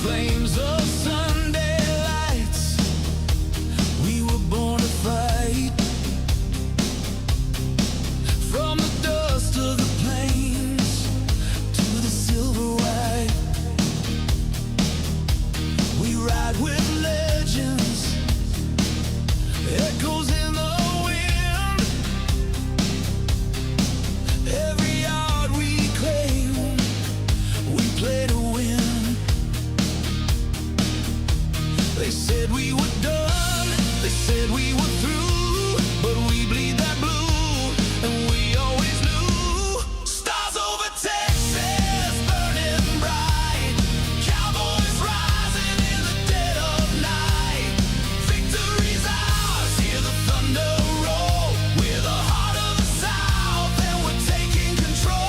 flames of Sunday lights. We were born to fight. From the dust of the plains to the silver white, we ride with legends, echoes in the wind. Every yard we claim, we play to win. They said we were done, they said we were through, but we bleed that blue, and we always knew. Stars over Texas, burning bright. Cowboys rising in the dead of night. Victory's ours, hear the thunder roll. We're the heart of the South, and we're taking control.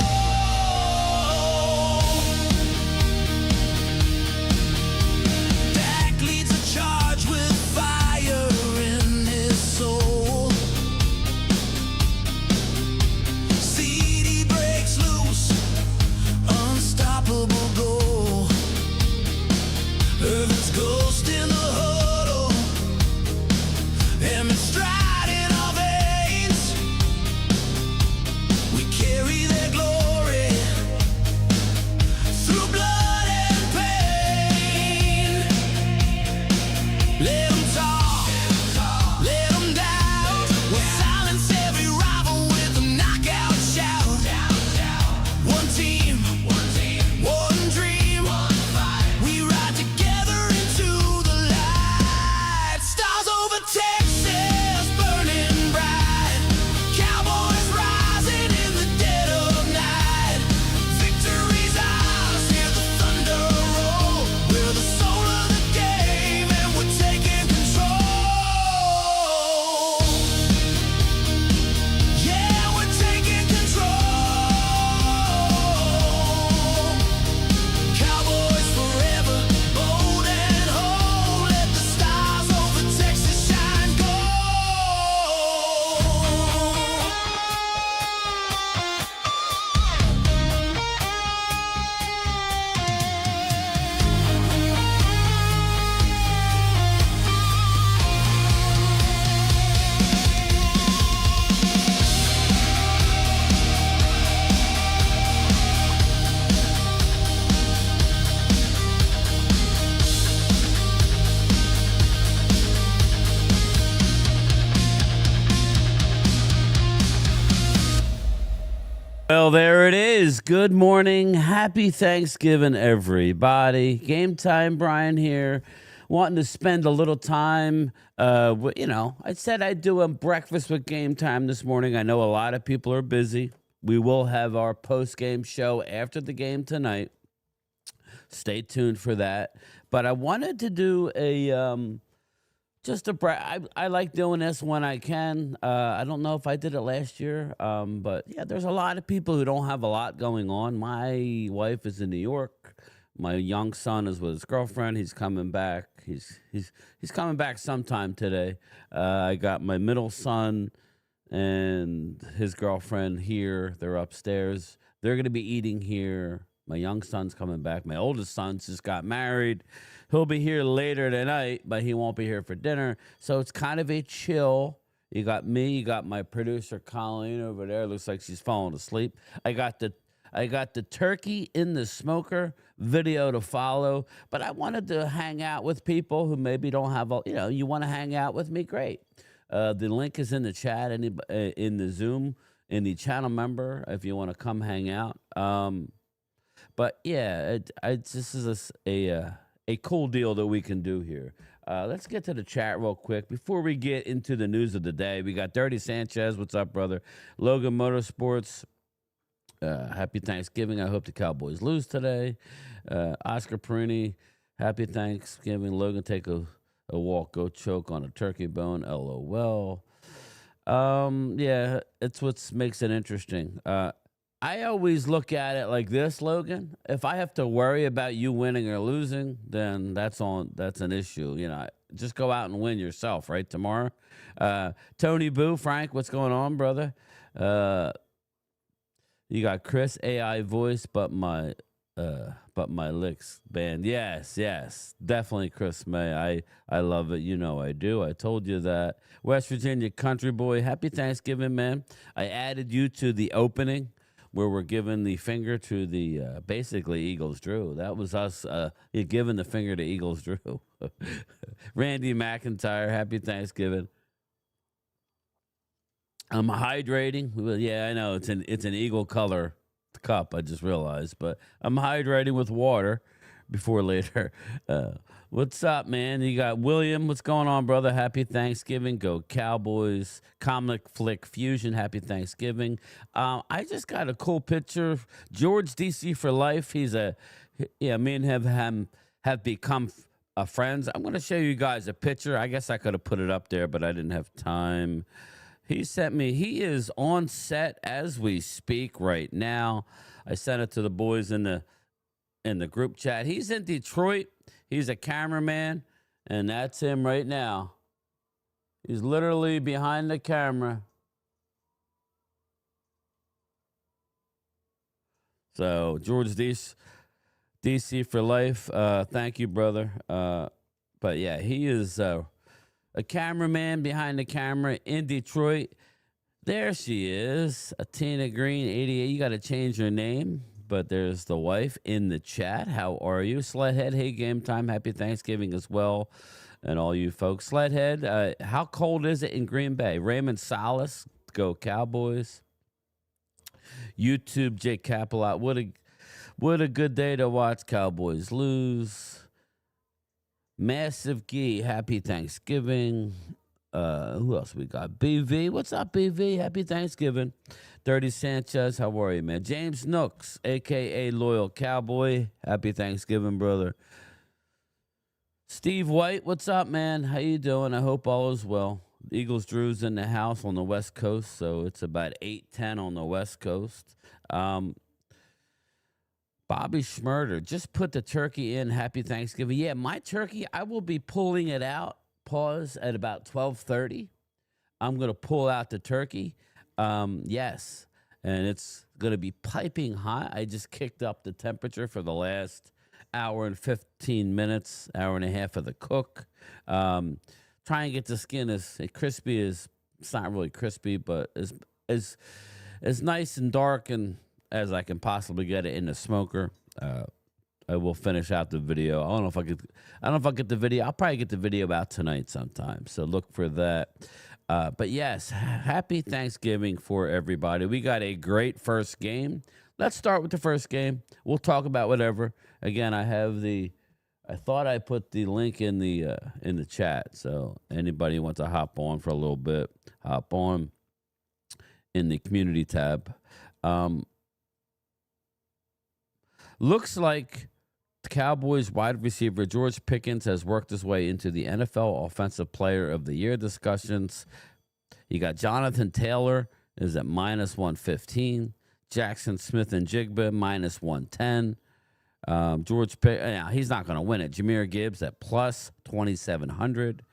Dak leads a charge with fire in his soul. CD breaks loose, unstoppable goal. Earth's ghost in the huddle, and stride in our veins. We carry their glory through blood and pain. Let them talk, let them doubt. We'll silence every rival with a knockout shout. One team, one dream, we ride together into the light. Stars over Texas, burning bright. Cowboys rising in the dead of night. Victory's ours, hear the thunder roll. We're the soul of the game, and we're taking control. Yeah, we're taking control. Cowboys forever, bold and whole. Let the stars over Texas shine gold. Well, there it is. Good morning. Happy Thanksgiving, everybody. Game time, Brian here. Wanting to spend a little time. I said I'd do a breakfast with Game Time this morning. I know a lot of people are busy. We will have our post-game show after the game tonight. Stay tuned for that. But I wanted to do I like doing this when I can. I don't know if I did it last year, but yeah, there's a lot of people who don't have a lot going on. My wife is in New York. My young son is with his girlfriend. He's coming back. He's coming back sometime today. I got my middle son and his girlfriend here. They're upstairs. They're going to be eating here. My young son's coming back. My oldest son just got married. He'll be here later tonight, but he won't be here for dinner. So it's kind of a chill. You got me. You got my producer Colleen over there. Looks like she's falling asleep. I got the turkey in the smoker video to follow. But I wanted to hang out with people who maybe don't have you want to hang out with me? Great. The link is in the chat, in the Zoom, in the channel member if you want to come hang out. But yeah, this is a cool deal that we can do here. Let's get to the chat real quick before we get into the news of the day. We got Dirty Sanchez. What's up, brother? Logan Motorsports. Happy Thanksgiving. I hope the Cowboys lose today. Oscar Perini. Happy Thanksgiving. Logan, take a walk. Go choke on a turkey bone. LOL. Yeah, it's what makes it interesting. I always look at it like this, Logan. If I have to worry about you winning or losing, then that's an issue. Just go out and win yourself, right? Tomorrow. Tony Boo, Frank, what's going on, brother? You got Chris, AI voice, but my But my licks band. Yes, yes, definitely, Chris May. I love it. You know I do. I told you that. West Virginia country boy. Happy Thanksgiving, man. I added you to the opening where we're giving the finger to the basically Eagles Drew. That was us giving the finger to Eagles Drew. Randy McIntyre. Happy Thanksgiving. I'm hydrating. Well, yeah, I know it's an eagle color cup. I just realized, but I'm hydrating with water before later. Uh, what's up, man? You got William. What's going on, brother? Happy Thanksgiving. Go Cowboys. Comic Flick Fusion. Happy Thanksgiving. I just got a cool picture. George DC for life. Yeah. Me and him have become friends. I'm going to show you guys a picture. I guess I could have put it up there, but I didn't have time. He sent me. He is on set as we speak right now. I sent it to the boys in the group chat. He's in Detroit. He's a cameraman, and that's him right now. He's literally behind the camera. So George DC for life. Thank you, brother. But yeah, he is a cameraman behind the camera in Detroit. There she is, Tina Green, 88. You got to change your name, but there's the wife in the chat. How are you, Sledhead? Hey, game time. Happy Thanksgiving as well, and all you folks. Sledhead, how cold is it in Green Bay? Raymond Salas, go Cowboys. YouTube, Jake Capelot. What a good day to watch Cowboys lose. Massive Gee, happy Thanksgiving. Who else we got? BV. What's up, BV? Happy Thanksgiving. 30 Sanchez, how are you, man? James Nooks, aka Loyal Cowboy. Happy Thanksgiving, brother. Steve White, what's up, man? How you doing? I hope all is well. Eagles Drew's in the house on the West Coast, so it's about 8:10 on the West Coast. Bobby Schmurder, just put the turkey in. Happy Thanksgiving. Yeah, my turkey, I will be pulling it out. Pause at about 12:30. I'm gonna pull out the turkey. Yes, and it's gonna be piping hot. I just kicked up the temperature for the last hour and 15 minutes, hour and a half of the cook. Try and get the skin as crispy as it's not really crispy, but as nice and dark and as I can possibly get it in the smoker. I will finish out the video. I don't know if I could. I don't know if I'll get the video. I'll probably get the video out tonight sometime. So look for that. But yes, happy Thanksgiving for everybody. We got a great first game. Let's start with the first game. We'll talk about whatever. Again, I have the. I thought I put the link in the chat. So anybody who wants to hop on for a little bit, hop on in the community tab. Looks like the Cowboys wide receiver George Pickens has worked his way into the NFL Offensive Player of the Year discussions. You got Jonathan Taylor is at minus 115. Jackson Smith and Jigba minus 110. He's not going to win it. Jahmyr Gibbs at plus 2,700.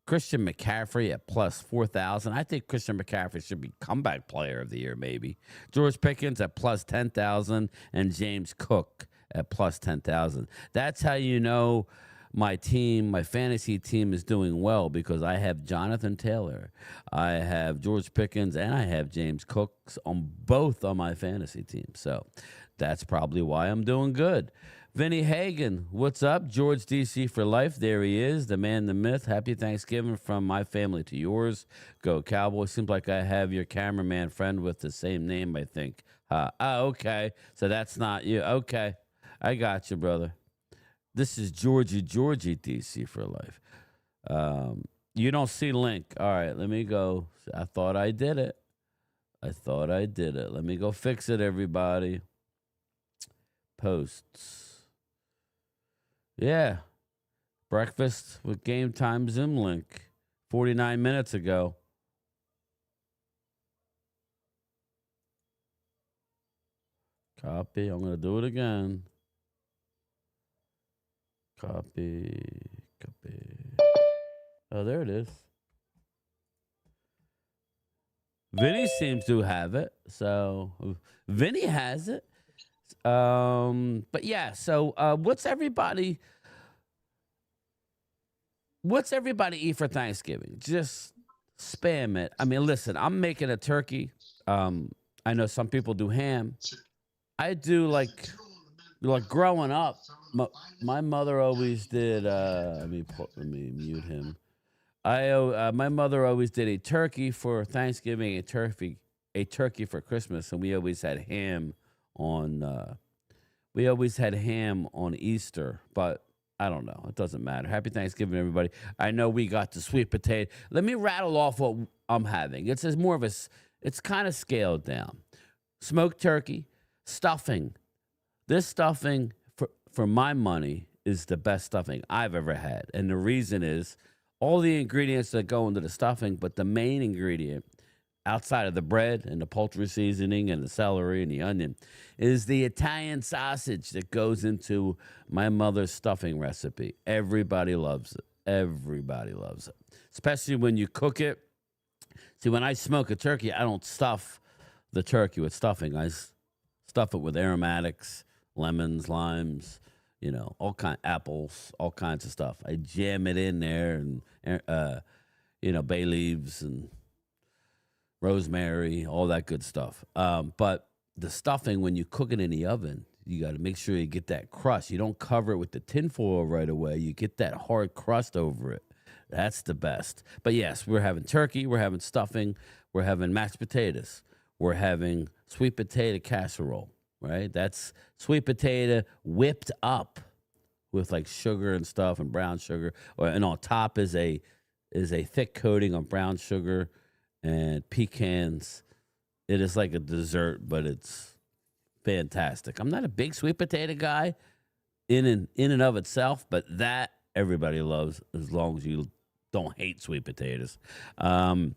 Christian McCaffrey at plus 4,000. I think Christian McCaffrey should be comeback player of the year, maybe. George Pickens at plus 10,000 and James Cook at plus 10,000. That's how you know my team, my fantasy team is doing well because I have Jonathan Taylor, I have George Pickens, and I have James Cooks on both on my fantasy team. So that's probably why I'm doing good. Vinny Hagen, what's up? George DC for life. There he is, the man, the myth. Happy Thanksgiving from my family to yours. Go Cowboys. Seems like I have your cameraman friend with the same name, I think. Okay. So that's not you. Okay. I got you, brother. This is Georgie DC for life. You don't see link. All right, let me go. I thought I did it. Let me go fix it, everybody. Posts. Yeah. Breakfast with Game Time Zoom link 49 minutes ago. Copy. I'm going to do it again. Copy. Oh, there it is. Vinny seems to have it. So Vinny has it. But yeah, so what's everybody eat for Thanksgiving? Just spam it. I mean, listen, I'm making a turkey. Um, I know some people do ham. I do like growing up. My mother always did. Let me mute him. My mother always did a turkey for Thanksgiving, a turkey for Christmas, and on. We always had ham on Easter, but I don't know. It doesn't matter. Happy Thanksgiving, everybody. I know we got the sweet potato. Let me rattle off what I'm having. It's kind of scaled down. Smoked turkey, stuffing. This stuffing, for my money, is the best stuffing I've ever had. And the reason is all the ingredients that go into the stuffing, but the main ingredient outside of the bread and the poultry seasoning and the celery and the onion is the Italian sausage that goes into my mother's stuffing recipe. Everybody loves it. Everybody loves it. Especially when you cook it. See, when I smoke a turkey, I don't stuff the turkey with stuffing. Stuff it with aromatics, lemons, limes, apples, all kinds of stuff. I jam it in there and bay leaves and rosemary, all that good stuff. But the stuffing, when you cook it in the oven, you got to make sure you get that crust. You don't cover it with the tinfoil right away. You get that hard crust over it. That's the best. But yes, we're having turkey, we're having stuffing, we're having mashed potatoes, we're having sweet potato casserole, right? That's sweet potato whipped up with like sugar and stuff and brown sugar, and on top is a thick coating of brown sugar and pecans. It is like a dessert, but it's fantastic. I'm not a big sweet potato guy in and of itself, but that everybody loves as long as you don't hate sweet potatoes. I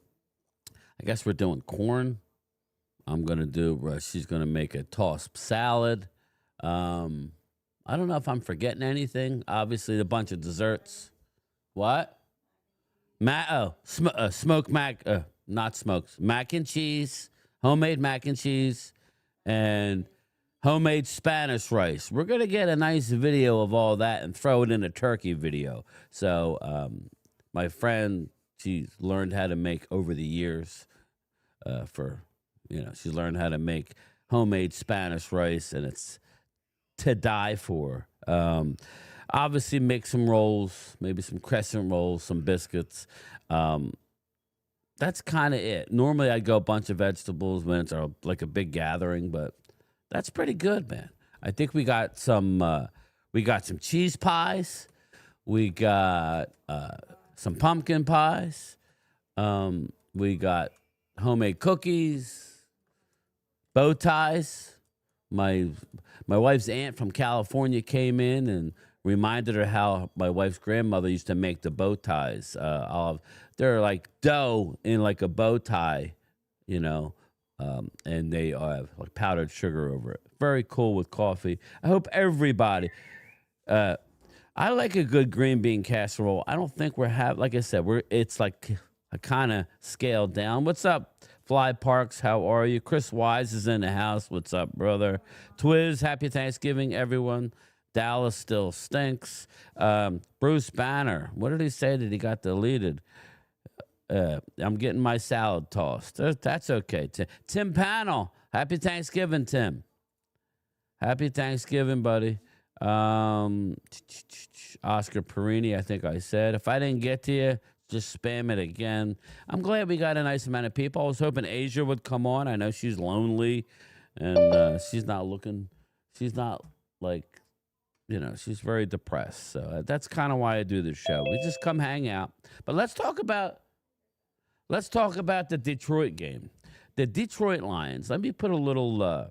guess we're doing corn. I'm gonna do. She's gonna make a tossed salad. Um, I don't know if I'm forgetting anything. Obviously, a bunch of desserts. What? Smoked not smoked, mac and cheese, homemade mac and cheese, and homemade Spanish rice. We're gonna get a nice video of all that and throw it in a turkey video. So, my friend, she's learned how to make over the years. She's learned how to make homemade Spanish rice, and it's to die for. Obviously, make some rolls, maybe some crescent rolls, some biscuits. Um, that's kind of it. Normally, I'd go a bunch of vegetables when it's like a big gathering, but that's pretty good, man. I think we got some cheese pies, we got some pumpkin pies, we got homemade cookies, bow ties. My my wife's aunt from California came in and reminded her how my wife's grandmother used to make the bow ties. They're like dough in like a bow tie, you know, and they have like powdered sugar over it. Very cool with coffee. I hope everybody. Uh, I like a good green bean casserole. I don't think like I said, it's like a kind of scaled down. What's up, Fly Parks? How are you? Chris Wise is in the house. What's up, brother? Twiz, happy Thanksgiving, everyone. Dallas still stinks. Bruce Banner, what did he say that he got deleted? I'm getting my salad tossed. That's okay. Tim Panel, happy Thanksgiving, Tim. Happy Thanksgiving, buddy. Oscar Perini, I think I said. If I didn't get to you, just spam it again. I'm glad we got a nice amount of people. I was hoping Asia would come on. I know she's lonely and she's not looking, she's not like, she's very depressed. So that's kind of why I do this show. We just come hang out. But let's talk about the Detroit game. The Detroit Lions. Let me put a little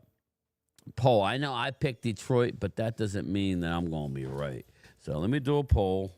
poll. I know I picked Detroit, but that doesn't mean that I'm going to be right. So let me do a poll.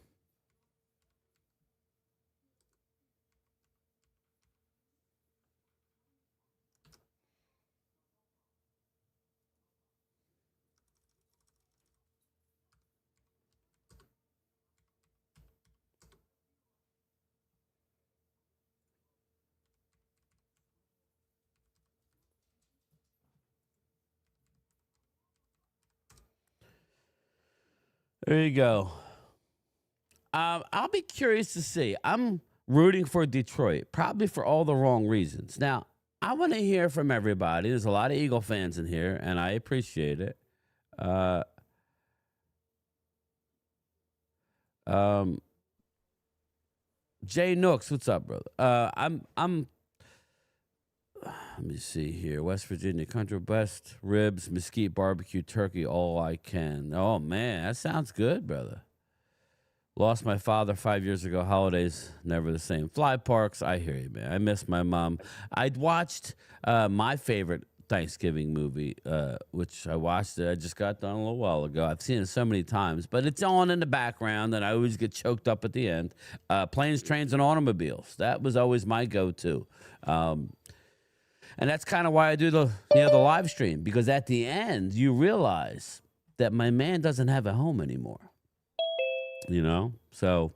There you go. I'll be curious to see. I'm rooting for Detroit, probably for all the wrong reasons. Now, I want to hear from everybody. There's a lot of Eagle fans in here, and I appreciate it. Uh, Jay Nooks, what's up, brother? I'm. Let me see here. West Virginia country best ribs, mesquite barbecue, turkey, all I can. Oh man, that sounds good, brother. Lost my father 5 years ago. Holidays never the same. Fly parks. I hear you, man. I miss my mom. I'd watched my favorite Thanksgiving movie, which I watched it. I just got done a little while ago. I've seen it so many times, but it's on in the background, and I always get choked up at the end. Planes, Trains, and Automobiles. That was always my go-to. And that's kind of why I do the live stream, because at the end you realize that my man doesn't have a home anymore. So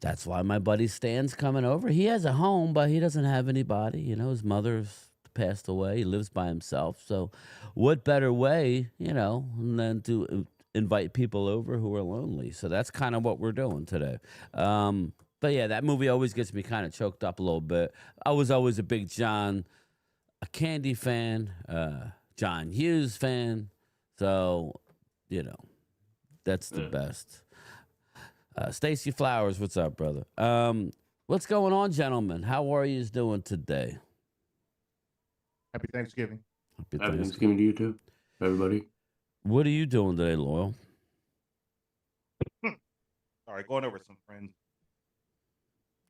that's why my buddy Stan's coming over. He has a home, but he doesn't have anybody. His mother's passed away. He lives by himself. So what better way, than to invite people over who are lonely. So that's kind of what we're doing today. But yeah, that movie always gets me kind of choked up a little bit. I was always a big John Candy fan, John Hughes fan. So, that's the best. Stacy Flowers, what's up, brother? What's going on, gentlemen? How are you doing today? Happy Thanksgiving. Happy Thanksgiving to you too, everybody. What are you doing today, Loyal? All right, going over with some friends.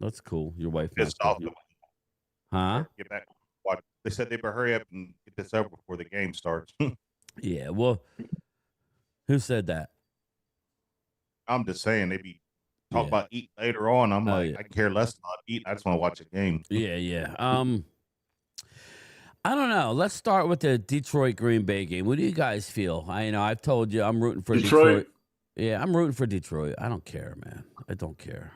That's cool. Your wife Pissed off. Huh? Get back. Watch. They said they better hurry up and get this over before the game starts. Yeah, well, who said that? I'm just saying they be talking about eating later on. I'm like, I care less about eating. I just want to watch a game. Yeah. I don't know. Let's start with the Detroit Green Bay game. What do you guys feel? I've told you I'm rooting for Detroit. Yeah, I'm rooting for Detroit. I don't care, man. I don't care.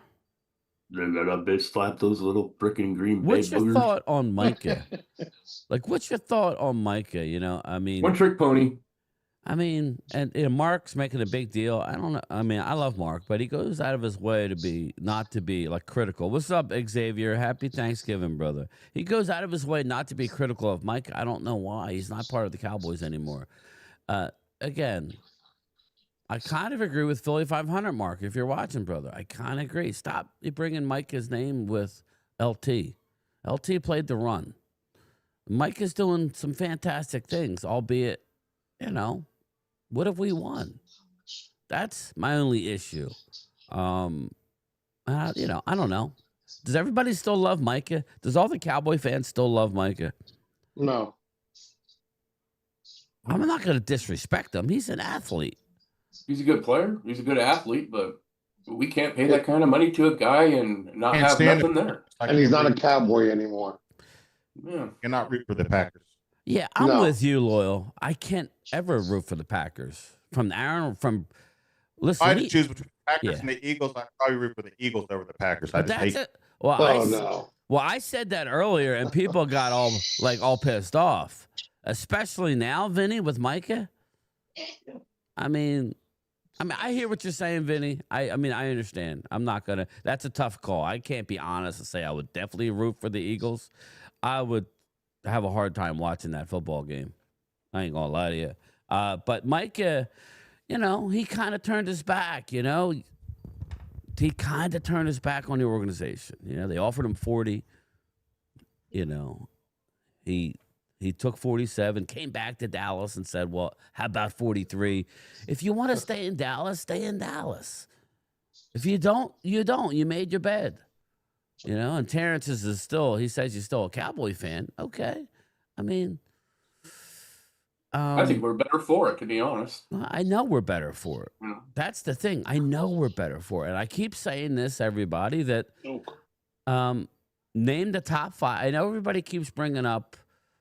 They're gonna bitch slap those little freaking Green Bay What's your boogers. thought on Micah? What's your thought on Micah? One trick pony. And Mark's making a big deal. I don't know. I love Mark, but he goes out of his way not to be critical. What's up, Xavier? Happy Thanksgiving, brother. He goes out of his way not to be critical of Mike. I don't know why. He's not part of the Cowboys anymore. Again, I kind of agree with Philly 500, Mark. If you're watching, brother, I kind of agree. Stop bringing Micah's name with LT. LT played the run. Mike is doing some fantastic things, albeit, what have we won? That's my only issue. I don't know. Does everybody still love Micah? Does all the Cowboy fans still love Micah? No. I'm not going to disrespect him. He's an athlete. He's a good player. He's a good athlete, but we can't pay that kind of money to a guy and not have nothing there. And he's not a Cowboy anymore. Yeah. You're not root for the Packers. Yeah, I'm with you, Loyal. I can't ever root for the Packers. Listen, If I had to choose between the Packers and the Eagles, I'd probably root for the Eagles over the Packers. I just hate it. Well, I said that earlier, and people got all pissed off, especially now, Vinny, with Micah. I hear what you're saying, Vinny. I understand. I'm not gonna. That's a tough call. I can't be honest and say I would definitely root for the Eagles. I would have a hard time watching that football game. I ain't gonna lie to you. But Micah, he kind of turned his back. He kind of turned his back on the organization. They offered him 40. He took 47, came back to Dallas and said, well, how about 43? If you want to stay in Dallas, stay in Dallas. If you don't, you don't. You made your bed. And Terrence he says he's still a Cowboy fan. Okay. I think we're better for it, to be honest. I know we're better for it. Yeah. That's the thing. I know we're better for it. And I keep saying this, everybody, that name the top 5. I know everybody keeps bringing up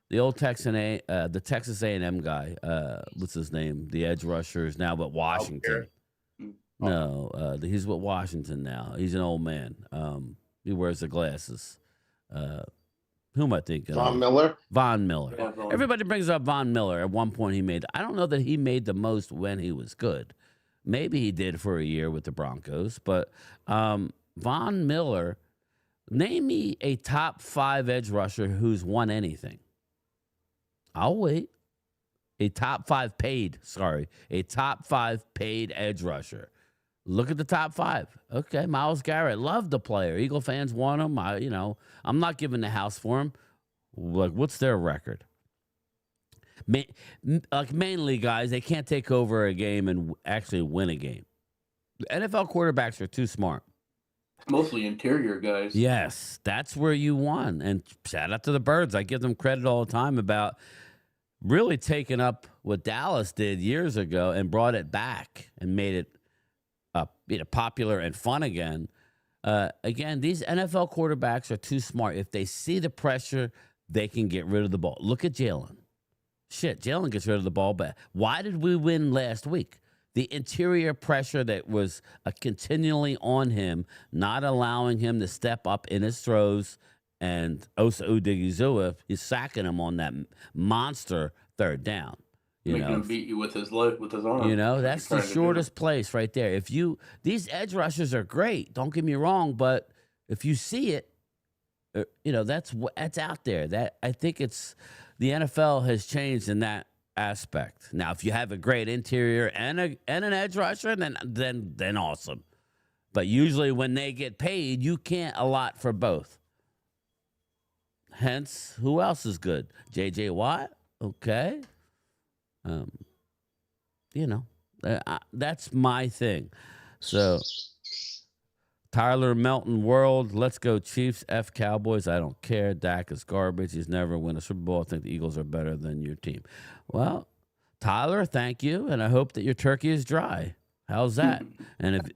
the old the Texas A&M guy. What's his name? The edge rusher is now with Washington. No, he's with Washington now. He's an old man. He wears the glasses. Who am I thinking? Von Miller? Von Miller. Yeah, Everybody brings up Von Miller. At one point, I don't know that he made the most when he was good, Maybe he did for a year with the Broncos, but Von Miller, name me a top 5 edge rusher who's won anything. I'll wait. A top 5 paid edge rusher. Look at the top 5. Okay, Myles Garrett, loved the player. Eagle fans want him. I'm not giving the house for him. Like, what's their record? Mainly, guys, they can't take over a game and actually win a game. NFL quarterbacks are too smart. Mostly interior guys. Yes, that's where you won. And shout out to the Birds. I give them credit all the time about really taking up what Dallas did years ago and brought it back and made it popular and fun again. Again, these NFL quarterbacks are too smart. If they see the pressure, they can get rid of the ball. Look at Jalen. Shit, Jalen gets rid of the ball back. Why did we win last week? The interior pressure that was continually on him, not allowing him to step up in his throws, and Osa Odigizua is sacking him on that monster third down. Making him beat you with his arm. That's the shortest place right there. These edge rushers are great, don't get me wrong, but if you see it, that's out there. That I think it's the NFL has changed in that aspect. Now, if you have a great interior and an edge rusher, then awesome. But usually when they get paid, you can't allot for both. Hence, who else is good? J.J. Watt? Okay. That's my thing. So, Tyler Melton World, let's go Chiefs, F Cowboys. I don't care. Dak is garbage. He's never win a Super Bowl. I think the Eagles are better than your team. Well, Tyler, thank you, and I hope that your turkey is dry. How's that? And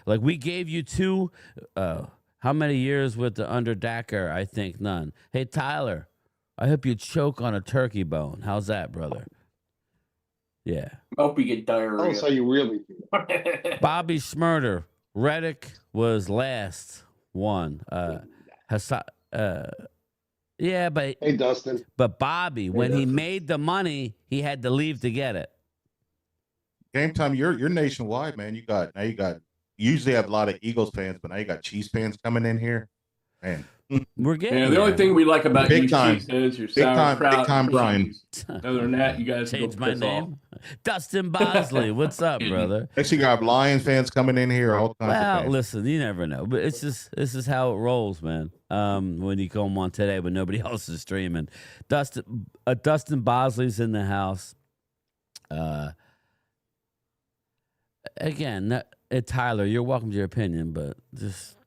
we gave you 2, how many years with the under Dacker? I think none. Hey, Tyler, I hope you choke on a turkey bone. How's that, brother? Yeah. I hope you get diarrhea. That's how you really feel. Bobby Schmurder. Reddick was last one. Yeah, but hey, Dustin. But Bobby, when he made the money, he had to leave to get it. Game time, you're nationwide, man. You usually have a lot of Eagles fans, but now you got Chiefs fans coming in here. Man. We're getting the only thing we like about you Chiefs is your sauerkraut. Big time, Brian. Other than that, you guys changed my name. Dustin Bosley, what's up, brother? Actually, got Lions fans coming in here. All kinds of fans. Listen, you never know, but this is how it rolls, man. When you come on today, when nobody else is streaming, Dustin Bosley's in the house. Again, Tyler, you're welcome to your opinion, but just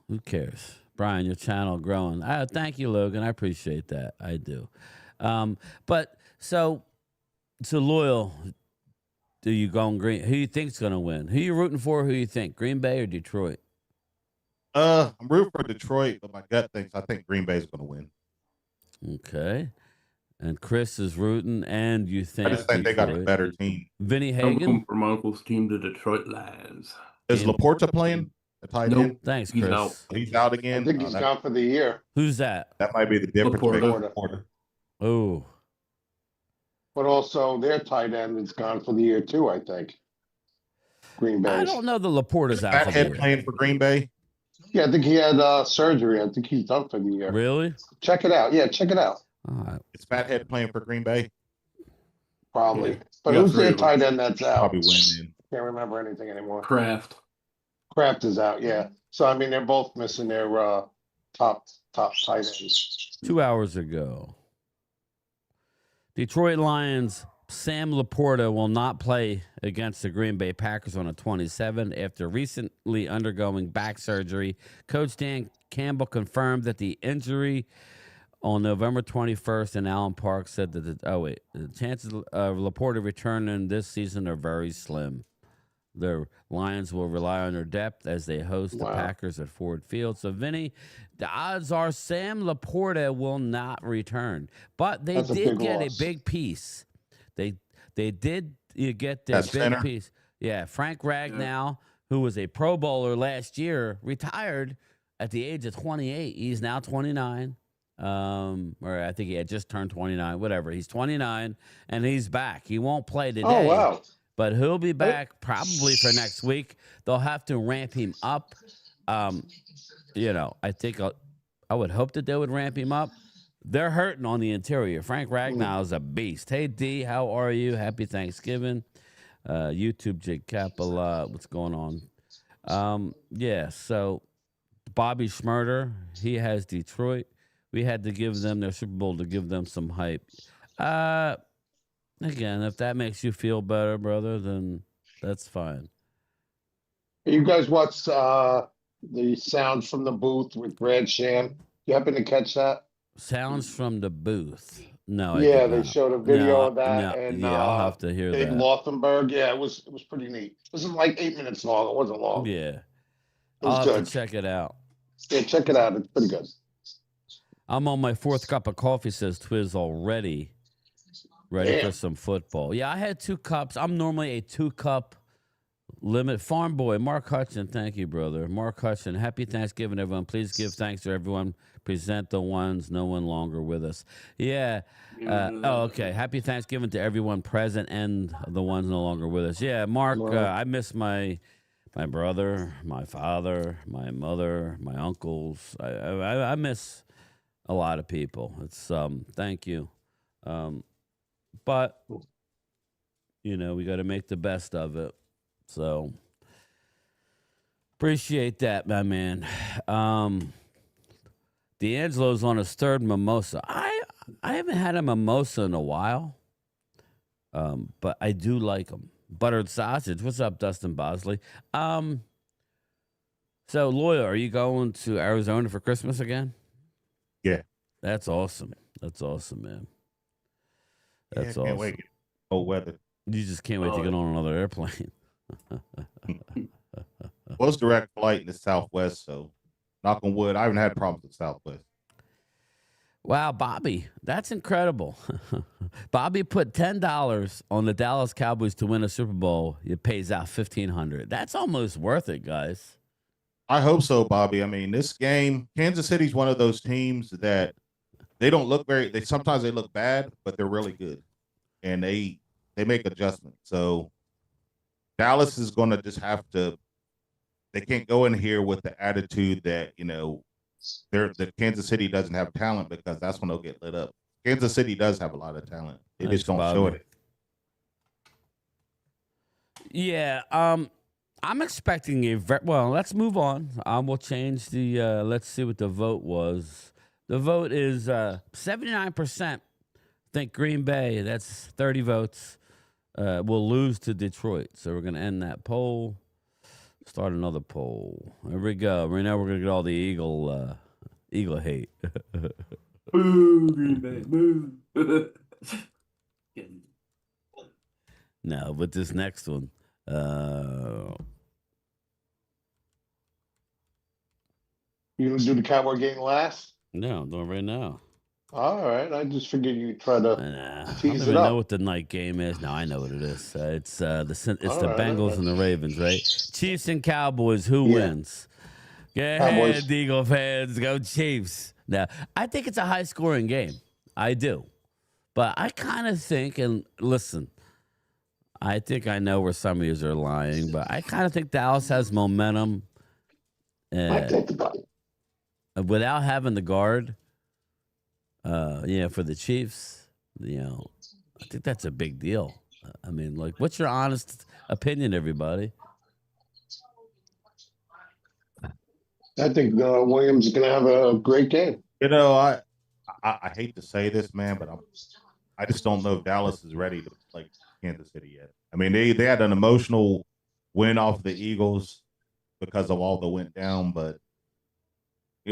who cares? Brian, your channel growing. Thank you, Logan. I appreciate that. I do. But so Loyal, do you go on Green? Who you think's going to win? Who you rooting for? Who you think? Green Bay or Detroit? I'm rooting for Detroit, but my gut thinks I think Green Bay's going to win. Okay. And Chris is rooting, and you think I just think Detroit. They got a better team. Vinny Hagan from Uncle's team, the Detroit Lions. Is Laporta playing? The tight end? Thanks, Chris. He's out again. I think he's gone for the year. Who's that? That might be the difference. Laporta. Oh. But also their tight end is gone for the year too, I think. Green Bay. I don't know the Laporta's out for the year. Playing for Green Bay? Yeah, I think he had surgery. I think he's done for the year. Really? Check it out. Yeah, check it out. All right. It's Fathead playing for Green Bay? Probably. Yeah. But who's their tight end that's out? Probably win then. Can't remember anything anymore. Kraft is out, yeah. So I mean they're both missing their top tight ends. 2 hours ago. Detroit Lions Sam Laporta will not play against the Green Bay Packers on the 27th after recently undergoing back surgery. Coach Dan Campbell confirmed that the injury on November 21st in Allen Park said that the chances of Laporta returning this season are very slim. The Lions will rely on their depth as they host the Packers at Ford Field. So, Vinny, the odds are Sam Laporta will not return. But they did get a big piece. They did get their big piece. Yeah, Frank Ragnow, who was a Pro Bowler last year, retired at the age of 28. He's now 29. or I think he had just turned 29, whatever. He's 29 and he's back. He won't play today. Oh, wow. But he'll be back probably for next week. They'll have to ramp him up. I think I would hope that they would ramp him up. They're hurting on the interior. Frank Ragnow is a beast. Hey, D, how are you? Happy Thanksgiving. YouTube, Jake Capel, what's going on? So Bobby Schmurder, he has Detroit. We had to give them their Super Bowl to give them some hype. Again, if that makes you feel better, brother, then that's fine. You guys watch the Sounds from the Booth with Brad Sham? You happen to catch that? Sounds from the Booth. No, Yeah, I did they not. showed a video of that, No, and yeah, I'll have to hear Dave that. Lothenberg. Yeah, it was pretty neat. It was like 8 minutes long. It wasn't long. Yeah, It I'll was have good. to check it out. Yeah, check it out. It's pretty good. I'm on my 4th cup of coffee, says Twiz already. Ready for some football. Yeah, I had 2 cups. I'm normally a 2-cup limit. Farm boy, Mark Hutchin, thank you, brother. Mark Hutchin, happy Thanksgiving, everyone. Please give thanks to everyone. Present the ones no one longer with us. Yeah. Okay. Happy Thanksgiving to everyone present and the ones no longer with us. Yeah, Mark, I miss my brother, my father, my mother, my uncles. I miss a lot of people. It's thank you. But we got to make the best of it. So appreciate that, my man. D'Angelo's on his 3rd mimosa. I haven't had a mimosa in a while, but I do like them. Buttered sausage. What's up, Dustin Bosley? So, Loyal, are you going to Arizona for Christmas again? Yeah. That's awesome. That's awesome, man. That's awesome. Can't wait. Cold weather. You just can't wait to get on another airplane. Well, it's direct flight in the Southwest, so knock on wood. I haven't had problems with Southwest. Wow, Bobby, that's incredible. Bobby put $10 on the Dallas Cowboys to win a Super Bowl. It pays out $1,500. That's almost worth it, guys. I hope so, Bobby. I mean, this game, Kansas City's one of those teams that they don't look sometimes they look bad, but they're really good. And they make adjustments. So Dallas is going to just have to, they can't go in here with the attitude that, that Kansas City doesn't have talent, because that's when they'll get lit up. Kansas City does have a lot of talent. They just don't show it. Yeah. I'm expecting well, let's move on. We'll change the, let's see what the vote was. The vote is 79% think Green Bay, that's 30 votes, will lose to Detroit. So we're going to end that poll. Start another poll. There we go. Right now we're going to get all the Eagle hate. Boo, Green Bay, boo. No, but this next one. You gonna do the Cowboy game last? No, I'm doing it right now. All right. I just figured you'd try to I don't tease even it know up. what the night game is. No, I know what it is. It's the right, Bengals all and the Ravens, right? Chiefs and Cowboys. Who Yeah. wins? Go Cowboys. ahead, Eagle fans. Go Chiefs. Now, I think it's a high-scoring game. I do. But I kind of think, and listen, I think I know where some of you are lying, but I kind of think Dallas has momentum I think about it. without having the guard. For the Chiefs, I think that's a big deal. I mean, what's your honest opinion, everybody? I think Williams is gonna have a great game. I hate to say this, man, but I just don't know if Dallas is ready to play Kansas City yet. I mean, they had an emotional win off the Eagles because of all that went down, but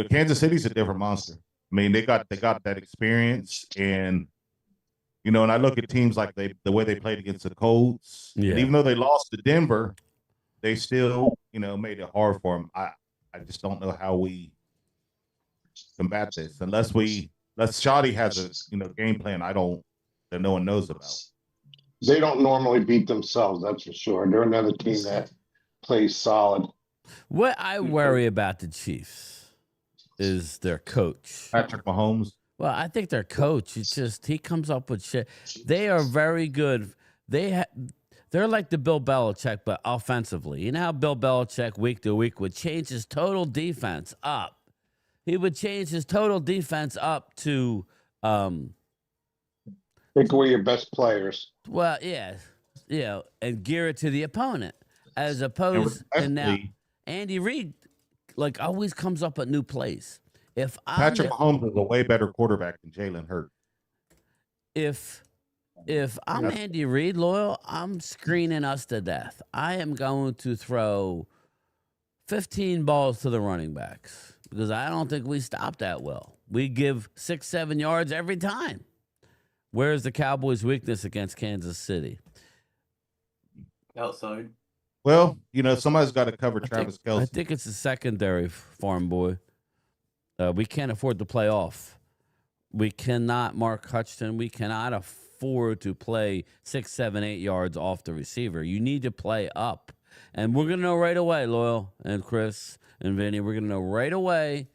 Kansas City's a different monster. I mean, they got that experience, and and I look at teams like the way they played against the Colts, and even though they lost to Denver, they still made it hard for them. I just don't know how we combat this unless Shoddy has a game plan that no one knows about. They don't normally beat themselves, that's for sure. They're another team that plays solid. What I worry about the Chiefs is their coach. Patrick Mahomes. Well, I think their coach, it's just he comes up with shit. They are very good. They're like the Bill Belichick, but offensively. You know how Bill Belichick week to week would change his total defense up. He would change his total defense up to Take away your best players. well, yeah, and gear it to the opponent. As opposed and now Especially Andy Reid like always comes up with new plays. If I'm Patrick Mahomes is a way better quarterback than Jalen Hurts. if I'm Andy Reid, loyal, I'm screening us to death. I am going to throw 15 balls to the running backs because I don't think we stop that well. We give 6-7 yards every time. Where's the Cowboys' weakness against Kansas City? Outside. Well, you know, somebody's got to cover Travis Kelce. I think it's a secondary, farm boy. We can't afford to play off. We cannot, Mark Hutchinson, we cannot afford to play 6, 7, 8 yards off the receiver. You need to play up. And we're going to know right away, Loyal and Chris and Vinny, we're going to know right away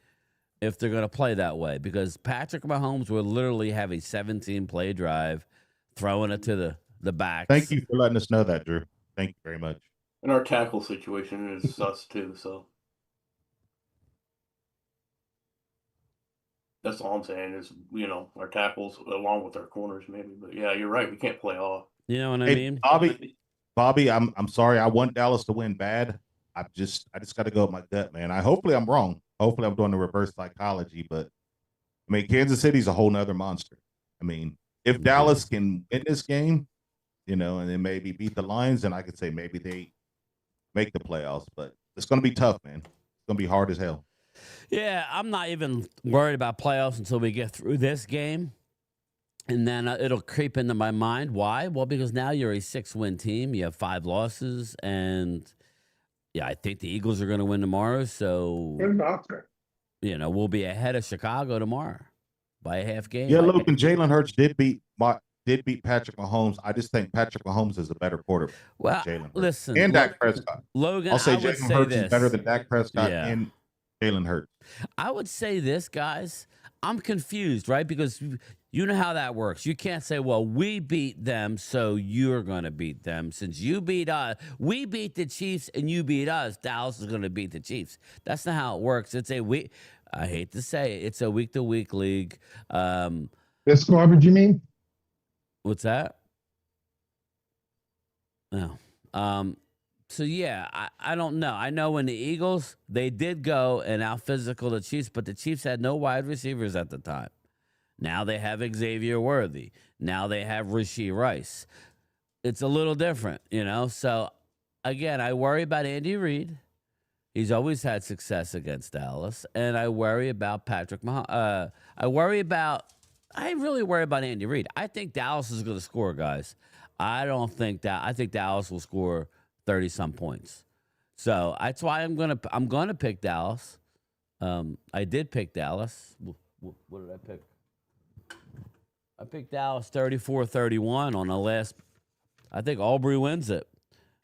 if they're going to play that way. Because Patrick Mahomes will literally have a 17-play drive, throwing it to the backs. Thank you for letting us know that, Drew. Thank you very much. And our tackle situation is sus too, so that's all I'm saying is, you know, our tackles along with our corners maybe. But yeah, you're right. We can't play off. You know what I Hey, mean? Bobby, I'm sorry. I want Dallas to win bad. I just got to go with my gut, man. Hopefully I'm wrong. Hopefully I'm doing the reverse psychology, but I mean, Kansas City's a whole nother monster. I mean, if Dallas can win this game, you know, and then maybe beat the Lions, then I could say maybe they make the playoffs, but it's going to be tough, man. It's going to be hard as hell. Yeah, I'm not even worried about playoffs until we get through this game. And then it'll creep into my mind. Why? Well, because now you're a 6-win team. You have 5 losses. And, yeah, I think the Eagles are going to win tomorrow. So, you know, we'll be ahead of Chicago tomorrow by a half game. Yeah, look, and Jalen Hurts did beat Patrick Mahomes. I just think Patrick Mahomes is a better quarterback. Well, than Jalen Hurts. listen. And Dak Prescott. Logan, I'll say I would Jalen say Hurts this. is better than Dak Prescott Yeah. and Jalen Hurts. I would say this, guys. I'm confused, right? Because you know how that works. You can't say, well, we beat them, so you're going to beat them. Since you beat us, we beat the Chiefs and you beat us, Dallas is going to beat the Chiefs. That's not how it works. It's a week. I hate to say it. It's a week-to-week league. This garbage, you mean? What's that? No. So, yeah, I don't know. I know when the Eagles, they did go and out-physical the Chiefs, but the Chiefs had no wide receivers at the time. Now they have Xavier Worthy. Now they have Rashee Rice. It's a little different, you know? So, again, I worry about Andy Reid. He's always had success against Dallas. And I worry about Patrick Mahomes. I really worry about Andy Reid. I think Dallas is going to score, guys. I think Dallas will score 30-some points. So that's why I'm gonna pick Dallas. I did pick Dallas. What did I pick? I picked Dallas 34-31 on the last. I think Aubrey wins it.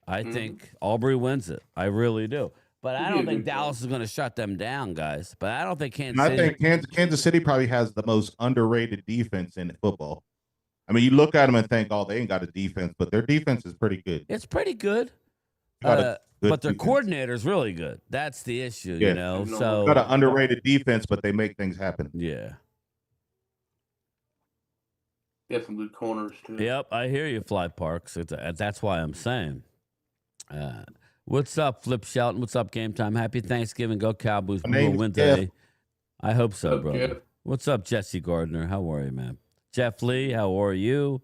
I think Aubrey wins it. I really do. But I don't think Dallas is going to shut them down, guys. But I don't think Kansas City. I think Kansas City probably has the most underrated defense in football. I mean, you look at them and think, oh, they ain't got a defense, but their defense is pretty good. It's pretty good. Good but their defense. coordinator's really good. That's the issue, Yeah. you know. No, So Got an underrated defense, but they make things happen. yeah. They have some good corners too. Yep, I hear you, Fly Parks. That's why I'm saying. What's up, Flip Shelton? What's up, Game Time? Happy Thanksgiving. Go Cowboys. My We will name's win Jeff. today. I hope so, What's up, brother. Jeff? What's up, Jesse Gardner? How are you, man? Jeff Lee, how are you?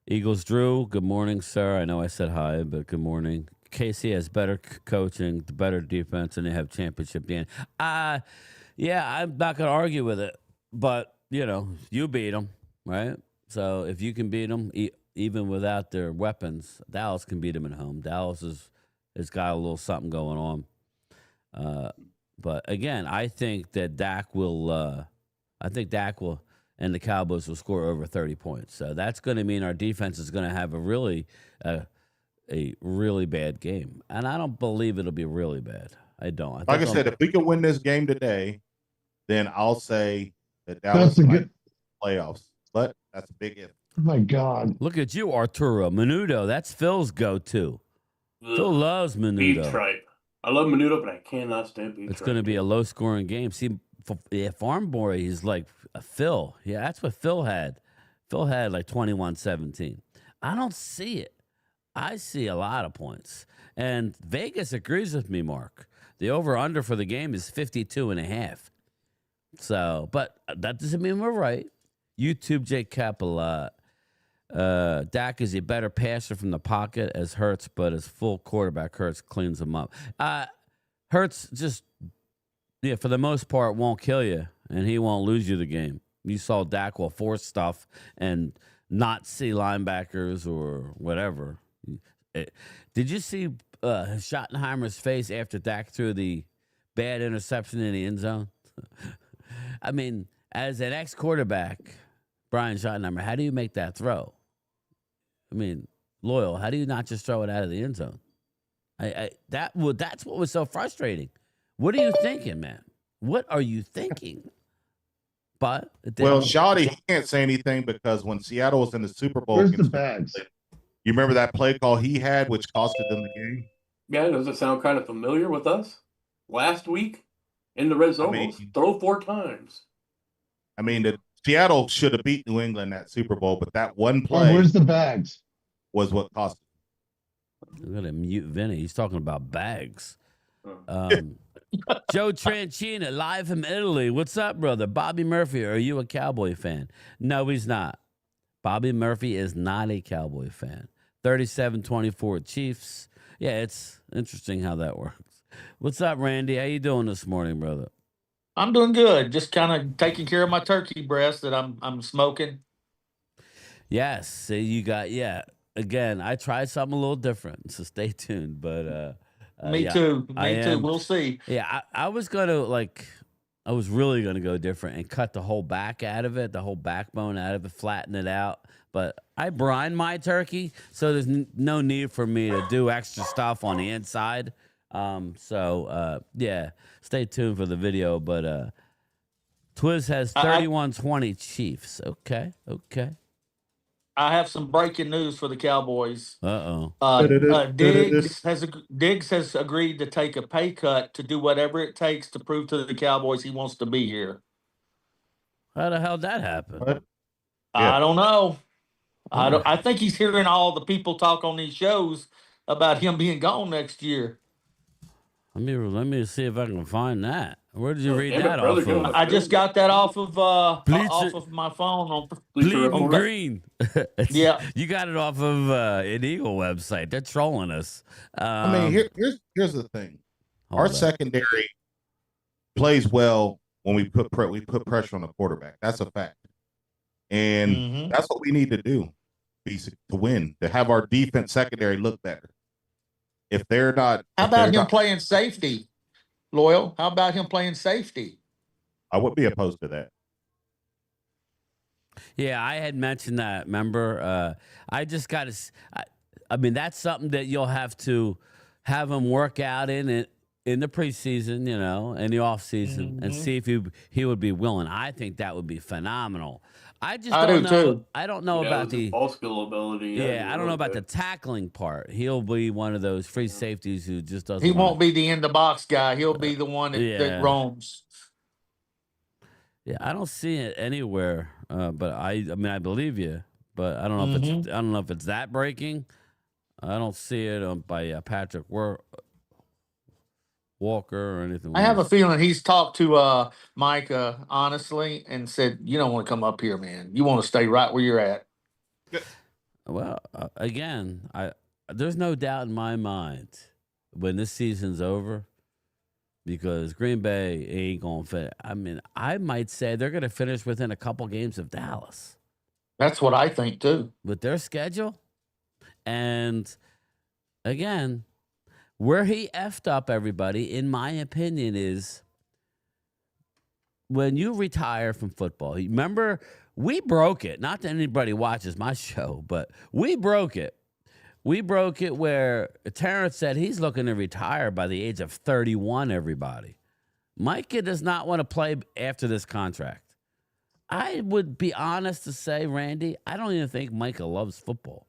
Eagles Drew, good morning, sir. I know I said hi, but good morning. Casey has better coaching, the better defense, and they have championship game. Yeah, I'm not going to argue with it, but, you know, you beat them, right? So if you can beat them, even without their weapons, Dallas can beat them at home. Dallas has got a little something going on. But, again, I think that Dak will and the Cowboys will score over 30 points. So that's going to mean our defense is going to have a really bad game. And I don't believe it'll be really bad. I don't. Like I said, if we can win this game today, then I'll say that Dallas That's a might good. playoffs. But that's a big if. Oh my God. Look at you, Arturo. Menudo. That's Phil's go-to. Phil Ugh, loves beef Menudo. tripe. I love Menudo, but I cannot stand beef It's tripe. going to be a low-scoring game. See, Farm Boy is like a Phil. Yeah, that's what Phil had. Phil had like 21-17. I don't see it. I see a lot of points. And Vegas agrees with me, Mark. The over-under for the game is 52.5. So, but that doesn't mean we're right. YouTube J Cap a lot. Dak is a better passer from the pocket as Hurts, but his full quarterback Hurts cleans him up. Hurts just, yeah, for the most part, won't kill you, and he won't lose you the game. You saw Dak will force stuff and not see linebackers or whatever. Did you see Schottenheimer's face after Dak threw the bad interception in the end zone? I mean, as an ex-quarterback, Brian Schottenheimer, how do you make that throw? I mean, Loyal, how do you not just throw it out of the end zone? That's what was so frustrating. What are you thinking, man? What are you thinking? But Well, Shoddy, he can't say anything because when Seattle was in the Super Bowl, Where's the bags? you remember that play call he had, which costed them the game? Yeah, does it sound kind of familiar with us? Last week in the red zone, throw 4 times. I mean, Seattle should have beat New England that Super Bowl, but that one Oh, play where's the bags? was what cost them. I'm gonna mute Vinny. He's talking about bags. Joe Tranchina, live from Italy. What's up, brother? Bobby Murphy, are you a Cowboy fan? No, he's not. Bobby Murphy is not a Cowboy fan. 37-24 Chiefs. Yeah, it's interesting how that works. What's up, Randy? How you doing this morning, brother? I'm doing good. Just kind of taking care of my turkey breast that I'm smoking. Yes. See, you got, yeah. Again, I tried something a little different, so stay tuned. But Me too. Me too. We'll see. Yeah, I was I was really gonna go different and cut the whole back out of it, the whole backbone out of it, flatten it out. But I brine my turkey, so there's no need for me to do extra stuff on the inside. Yeah, stay tuned for the video. But Twiz has 31-20 Chiefs. Okay. I have some breaking news for the Cowboys. Diggs Diggs has agreed to take a pay cut to do whatever it takes to prove to the Cowboys he wants to be here. How the hell that happen? What? I don't know. I think he's hearing all the people talk on these shows about him being gone next year. Let me see if I can find that. Where did you read that off of? I just got that off of my phone on Bleeding Green. Yeah, you got it off of an Eagle website. They're trolling us. I mean, here's the thing. Our secondary plays well when we put pressure on the quarterback. That's a fact, and that's what we need to do to win. To have our defense secondary look better. If they're not, how about him playing safety? Loyal, how about him playing safety? I would be opposed to that. Yeah, I had mentioned that. Remember, I just got to. I mean, that's something that you'll have to have him work out in the preseason, you know, in the off season, and see if he would be willing. I think that would be phenomenal. I don't know. Too. I don't know about the ball skill ability. Yeah, I don't know about the tackling part. He'll be one of those free safeties who just doesn't. He won't be the in the box guy. He'll be the one that roams. Yeah, I don't see it anywhere. But I mean, I believe you, but I don't know if it's that breaking. I don't see it by Patrick Walker or anything. I have a feeling he's talked to Micah honestly and said, "You don't want to come up here, man. You want to stay right where you're at." Well, again, there's no doubt in my mind when this season's over, because Green Bay ain't gonna fit. I mean, I might say they're gonna finish within a couple games of Dallas. That's what I think too. With their schedule, and again. Where he effed up everybody, in my opinion, is when you retire from football. Remember, we broke it. Not that anybody watches my show, but we broke it. We broke it where Terrence said he's looking to retire by the age of 31, everybody. Micah does not want to play after this contract. I would be honest to say, Randy, I don't even think Micah loves football.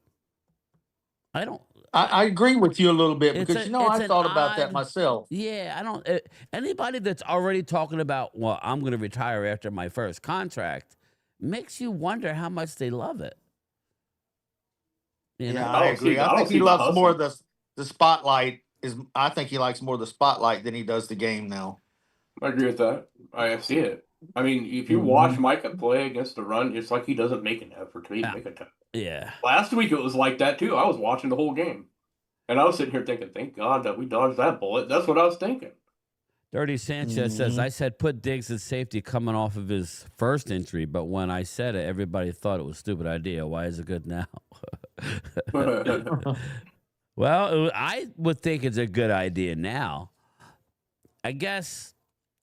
I don't. I agree with you a little bit It's because, a, you know, it's I an thought about that odd. myself. Yeah, I don't. Anybody that's already talking about, well, I'm going to retire after my first contract, makes you wonder how much they love it. You Yeah, know? I agree. I don't think see he the loves more hustle. the spotlight. I think he likes more the spotlight than he does the game now. I agree with that. I see it. I mean, if you watch Micah play against the run, it's like he doesn't make an effort to even make a tackle. Yeah. Last week it was like that too. I was watching the whole game, and I was sitting here thinking, "Thank God that we dodged that bullet." That's what I was thinking. Dirty Sanchez says, I said put Diggs at safety coming off of his first injury, but when I said it, everybody thought it was a stupid idea. Why is it good now? Well, I would think it's a good idea now. I guess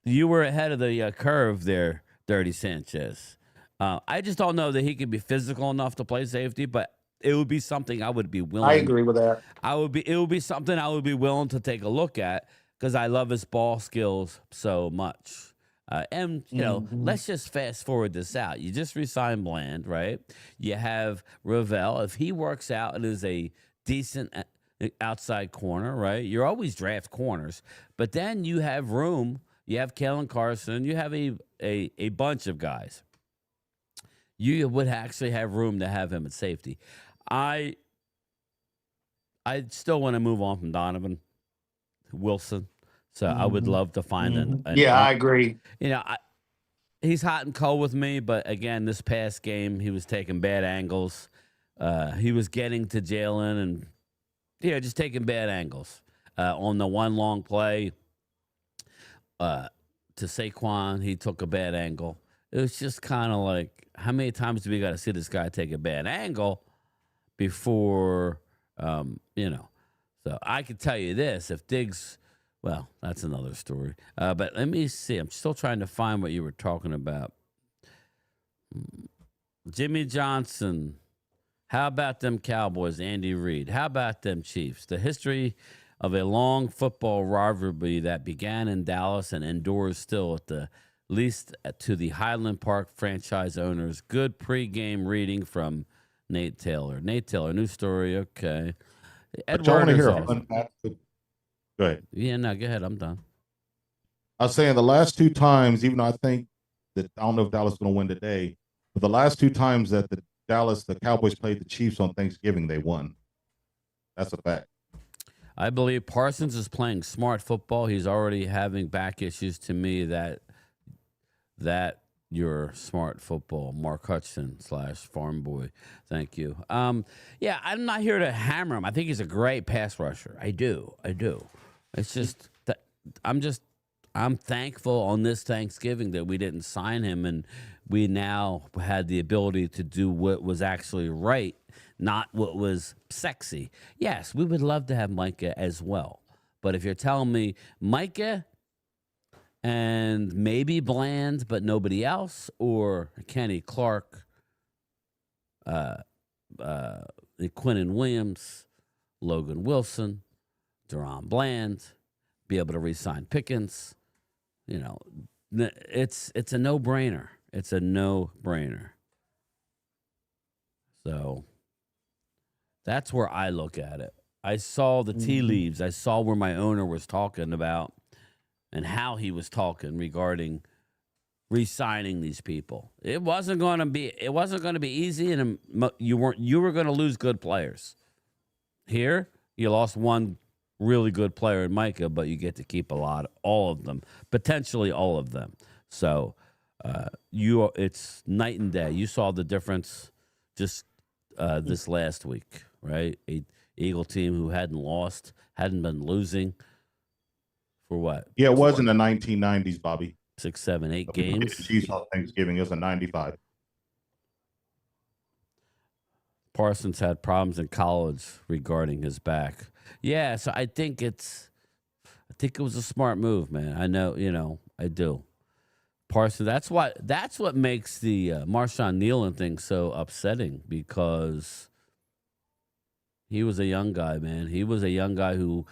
you were ahead of the curve there, Dirty Sanchez. I just don't know that he could be physical enough to play safety, but it would be something I would be willing. I agree with that. It would be something I would be willing to take a look at because I love his ball skills so much. And, you know, let's just fast forward this out. You just resign Bland, right? You have Ravel. If he works out and is a decent outside corner, right? You're always draft corners. But then you have room. You have Kellen Carson. You have a bunch of guys. You would actually have room to have him at safety. I still want to move on from Donovan Wilson. So I would love to find I agree. You know, he's hot and cold with me, but again, this past game, he was taking bad angles. He was getting to Jalen and, just taking bad angles. On the one long play to Saquon, he took a bad angle. It was just kind of like, how many times do we got to see this guy take a bad angle before, So I could tell you this, if Diggs... Well, that's another story. But let me see. I'm still trying to find what you were talking about. Jimmy Johnson. How about them Cowboys, Andy Reid? How about them Chiefs? The history of a long football rivalry that began in Dallas and endures still at the least to the Highland Park franchise owners. Good pregame reading from Nate Taylor. Nate Taylor, new story. Okay. But y'all want to hear a awesome. fun fact? Go ahead. Yeah, no, go ahead. I'm done. I was saying the last two times, even though I think that I don't know if Dallas is going to win today, but the last two times that the Cowboys played the Chiefs on Thanksgiving, they won. That's a fact. I believe Parsons is playing smart football. He's already having back issues. To me, that you're smart football. Mark Hudson / Farm Boy. Thank you. Yeah, I'm not here to hammer him. I think he's a great pass rusher. I do. It's just that I'm thankful on this Thanksgiving that we didn't sign him and we now had the ability to do what was actually right, not what was sexy. Yes, we would love to have Micah as well. But if you're telling me Micah and maybe Bland, but nobody else, or Kenny Clark, Quinnen Williams, Logan Wilson, Deron Bland, be able to re-sign Pickens, it's a no-brainer. It's a no-brainer. So that's where I look at it. I saw the tea leaves. I saw where my owner was talking about and how he was talking regarding re-signing these people. It wasn't going to be easy, and you were going to lose good players. Here, you lost one really good player in Micah, but you get to keep all of them, potentially all of them. So it's night and day. You saw the difference just this last week, right? A Eagle team who hadn't been losing for what? Yeah, it was in the 1990s, Bobby. 6, 7, 8 games. Chiefs on Thanksgiving. It was a 95. Parsons had problems in college regarding his back. Yeah, so I think it was a smart move, man. I know, I do. Parsons, that's what makes the Marshawn Nealon thing so upsetting, because he was a young guy, man. He was a young guy who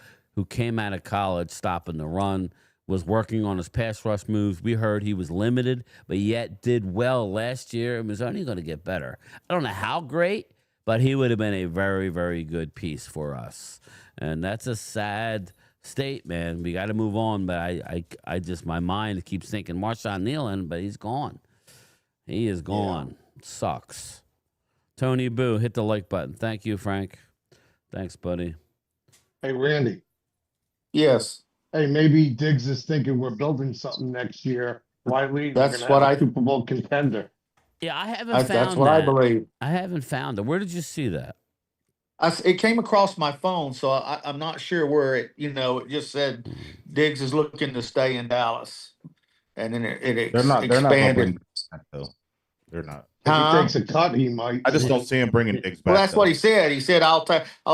came out of college stopping the run, was working on his pass rush moves. We heard he was limited, but yet did well last year and was only going to get better. I don't know how great, but he would have been a very, very good piece for us. And that's a sad state, man. We got to move on, but I just, my mind keeps thinking Marshawn Nealon, but he's gone. He is gone. Sucks. Tony Boo, hit the like button. Thank you, Frank. Thanks, buddy. Hey, Randy. Yes, Hey, maybe Diggs is thinking we're building something next year. Slightly, we're That's gonna what have a I- Super Bowl contender. Yeah, I haven't that's found what that. I believe. I haven't found it. Where did you see that? It came across my phone, so I'm not sure where it. It just said Diggs is looking to stay in Dallas, and then They're not going to expanded. bring Diggs back, though. They're not. If Huh? he takes a cut, he might. I just don't see him bringing Diggs back. Well, that's though. what he said. He said, I'll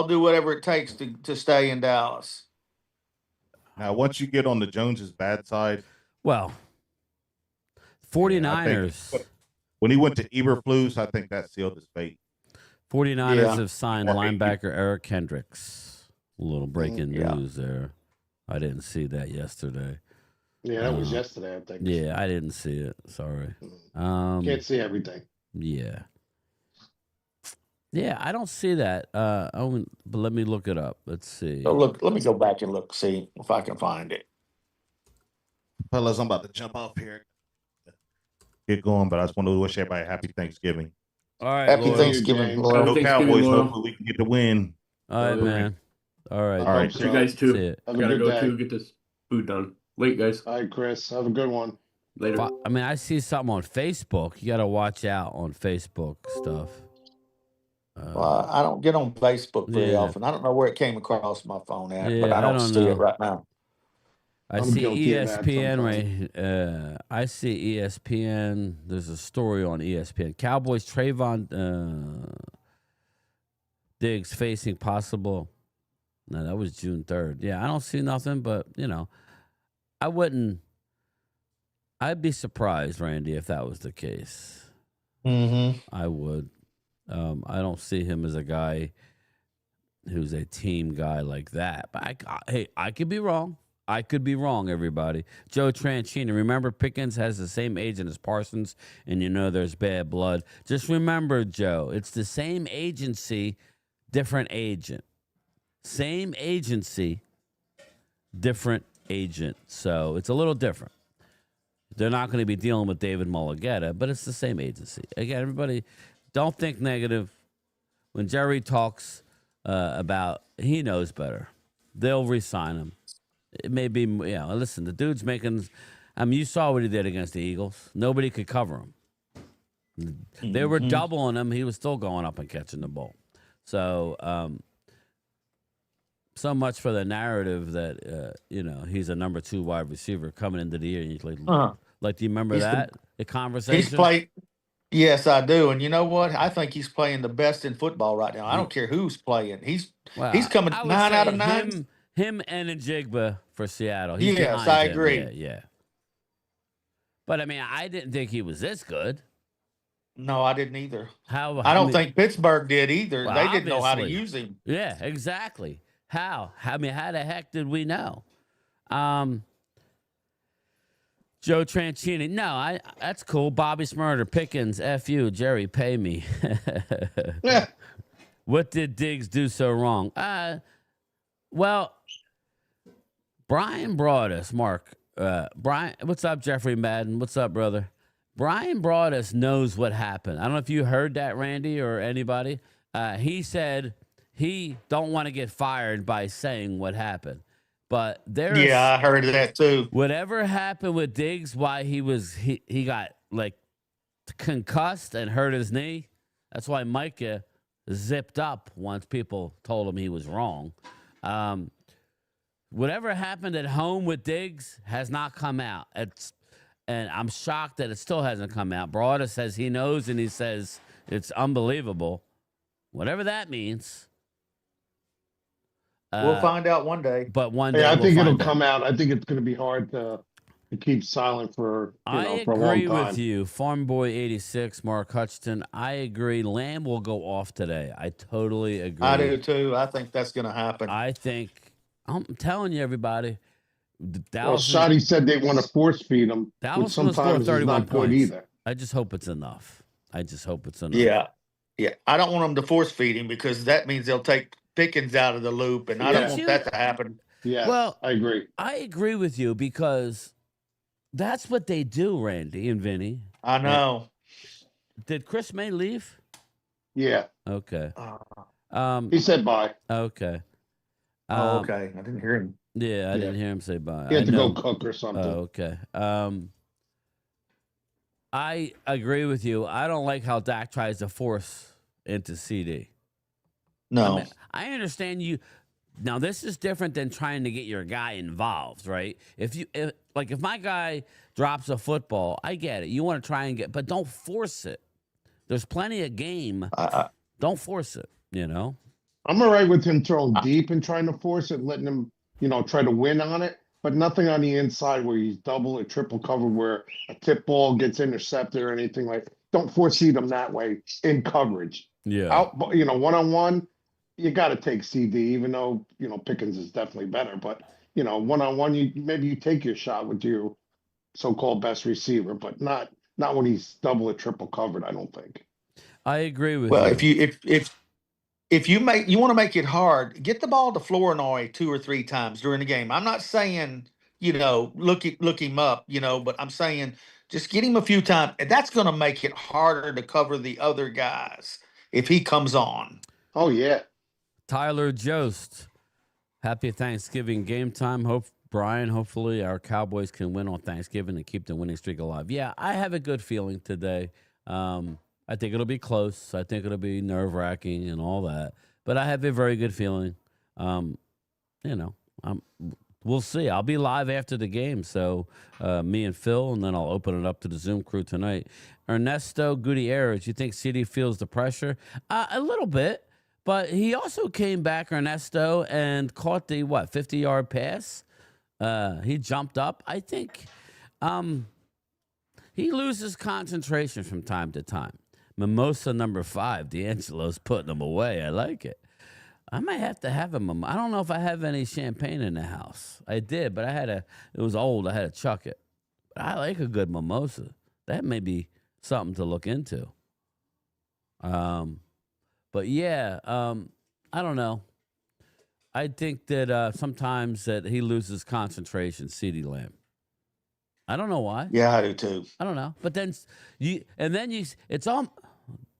do whatever it takes to stay in Dallas." Now, once you get on the Joneses' bad side, Well, 49ers. when he went to Eberflus, I think that sealed his fate. 49ers Yeah. have signed Or- linebacker Eric Kendricks. A little breaking Yeah. news there. I didn't see that yesterday. Yeah, that was Uh, yesterday, I think. Yeah, I didn't see it. Sorry. Can't see everything. Yeah. Yeah, I don't see that. But let me look it up. Let's see. So look, let me go back and look, see if I can find it. Fellas, I'm about to jump off here. Get going, but I just want to wish everybody a happy Thanksgiving. All right, Happy Lloyd. Thanksgiving, James. Laura. Go Thanksgiving, Cowboys. Laura. Hopefully we can get the win. All right, Okay. man. All right. All right. You guys too. See it. Have a Gotta good go day. too. Get this food done. Late, guys. All right, Chris. Have a good one. Later. I mean, I see something on Facebook. You got to watch out on Facebook stuff. Well, I don't get on Facebook very Yeah. often. I don't know where it came across my phone at, but Yeah, I I don't don't see know. it right now. I I'm see guilty of that ESPN sometimes. right. I see ESPN. There's a story on ESPN. Cowboys Trayvon Diggs facing possible. No, that was June 3rd. Yeah, I don't see nothing, but I wouldn't. I'd be surprised, Randy, if that was the case. Mm-hmm. I would. I don't see him as a guy who's a team guy like that. But hey, I could be wrong. I could be wrong, everybody. Joe Tranchini, remember Pickens has the same agent as Parsons, and there's bad blood. Just remember, Joe, it's the same agency, different agent. Same agency, different agent. So it's a little different. They're not going to be dealing with David Mulligetta, but it's the same agency. Again, everybody, don't think negative. When Jerry talks about, he knows better. They'll re-sign him. It may be, listen, the dude's making, you saw what he did against the Eagles. Nobody could cover him. They were doubling him. He was still going up and catching the ball. So, so much for the narrative that, he's a number 2 wide receiver coming into the year. And he's like, do you remember He's that? The conversation? He's played. Yes, I do. And you know what? I think he's playing the best in football right now. I don't care who's playing. He's coming I would 9 out of say 9. Him and Njigba for Seattle. He's Yes, behind I him. agree. Yeah. But I mean, I didn't think he was this good. No, I didn't either. I don't think Pittsburgh did either. Well, They didn't know how to obviously. use him. Yeah, exactly. How? I mean, how the heck did we know? Joe Tranchini. No, that's cool. Bobby Smurder, Pickens, F you, Jerry, pay me. Yeah. What did Diggs do so wrong? Well, Brian Broadus, Mark. Brian, what's up, Jeffrey Madden? What's up, brother? Brian Broadus knows what happened. I don't know if you heard that, Randy, or anybody. He said he don't want to get fired by saying what happened. But there's Yeah, I heard of that too. whatever happened with Diggs, why he got like concussed and hurt his knee. That's why Micah zipped up once people told him he was wrong. Whatever happened at home with Diggs has not come out. And I'm shocked that it still hasn't come out. Broada says he knows, and he says it's unbelievable. Whatever that means. We'll find out one day. But one day Hey, I we'll think it'll find out. come out. I think it's going to be hard to keep silent for I for a long agree time. with you, Farm Boy 86, Mark Hutchinson. I agree. Lamb will go off today. I totally agree. I do too. I think that's going to happen. I think I'm telling you, everybody, Well, Dallas, Shotty said they want to force feed him, which Dallas will score sometimes is 31 not good points. either. I just hope it's enough. Yeah. Yeah. I don't want them to force feed him because that means they'll take Pickens out of the loop, and I don't Yeah. want that to happen. Yes, Well, I agree. I agree with you because that's what they do, Randy and Vinny. I know. Did Chris May leave? Yeah, Okay. Uh, he said bye. Okay. okay. I didn't hear him. Yeah, I Yeah. didn't hear him say bye. He had I to know. go cook or something. Oh, okay. I agree with you. I don't like how Dak tries to force into CD. No. I understand you. Now this is different than trying to get your guy involved, right? If my guy drops a football, I get it. You want to try and but don't force it. There's plenty of game. Don't force it. You know. I'm all right with him throwing deep and trying to force it, letting him, try to win on it, but nothing on the inside where he's double or triple covered where a tip ball gets intercepted or anything like that. Don't force feed him that way in coverage. Yeah. Out, one-on-one, you got to take CD, even though, Pickens is definitely better. But, one-on-one, maybe you take your shot with your so-called best receiver, but not when he's double or triple covered, I don't think. I agree with Well, you. if you want to make it hard, get the ball to Flournoy 2 or 3 times during the game. I'm not saying, look him up, but I'm saying just get him a few times. And that's going to make it harder to cover the other guys if he comes on. Oh, yeah. Tyler Jost, happy Thanksgiving game time. Hopefully our Cowboys can win on Thanksgiving and keep the winning streak alive. Yeah, I have a good feeling today. I think it'll be close. I think it'll be nerve-wracking and all that. But I have a very good feeling. We'll see. I'll be live after the game, so me and Phil, and then I'll open it up to the Zoom crew tonight. Ernesto Gutierrez, you think CD feels the pressure? A little bit, but he also came back, Ernesto, and caught the, 50-yard pass? He jumped up. I think he loses concentration from time to time. Mimosa number 5, D'Angelo's putting him away. I like it. I might have to have him. I don't know if I have any champagne in the house. I did, but it was old. I had to chuck it. But I like a good mimosa. That may be something to look into. But yeah, I don't know. I think that sometimes that he loses concentration, CeeDee Lamb. I don't know why. Yeah, I do too. I don't know. But then it's all.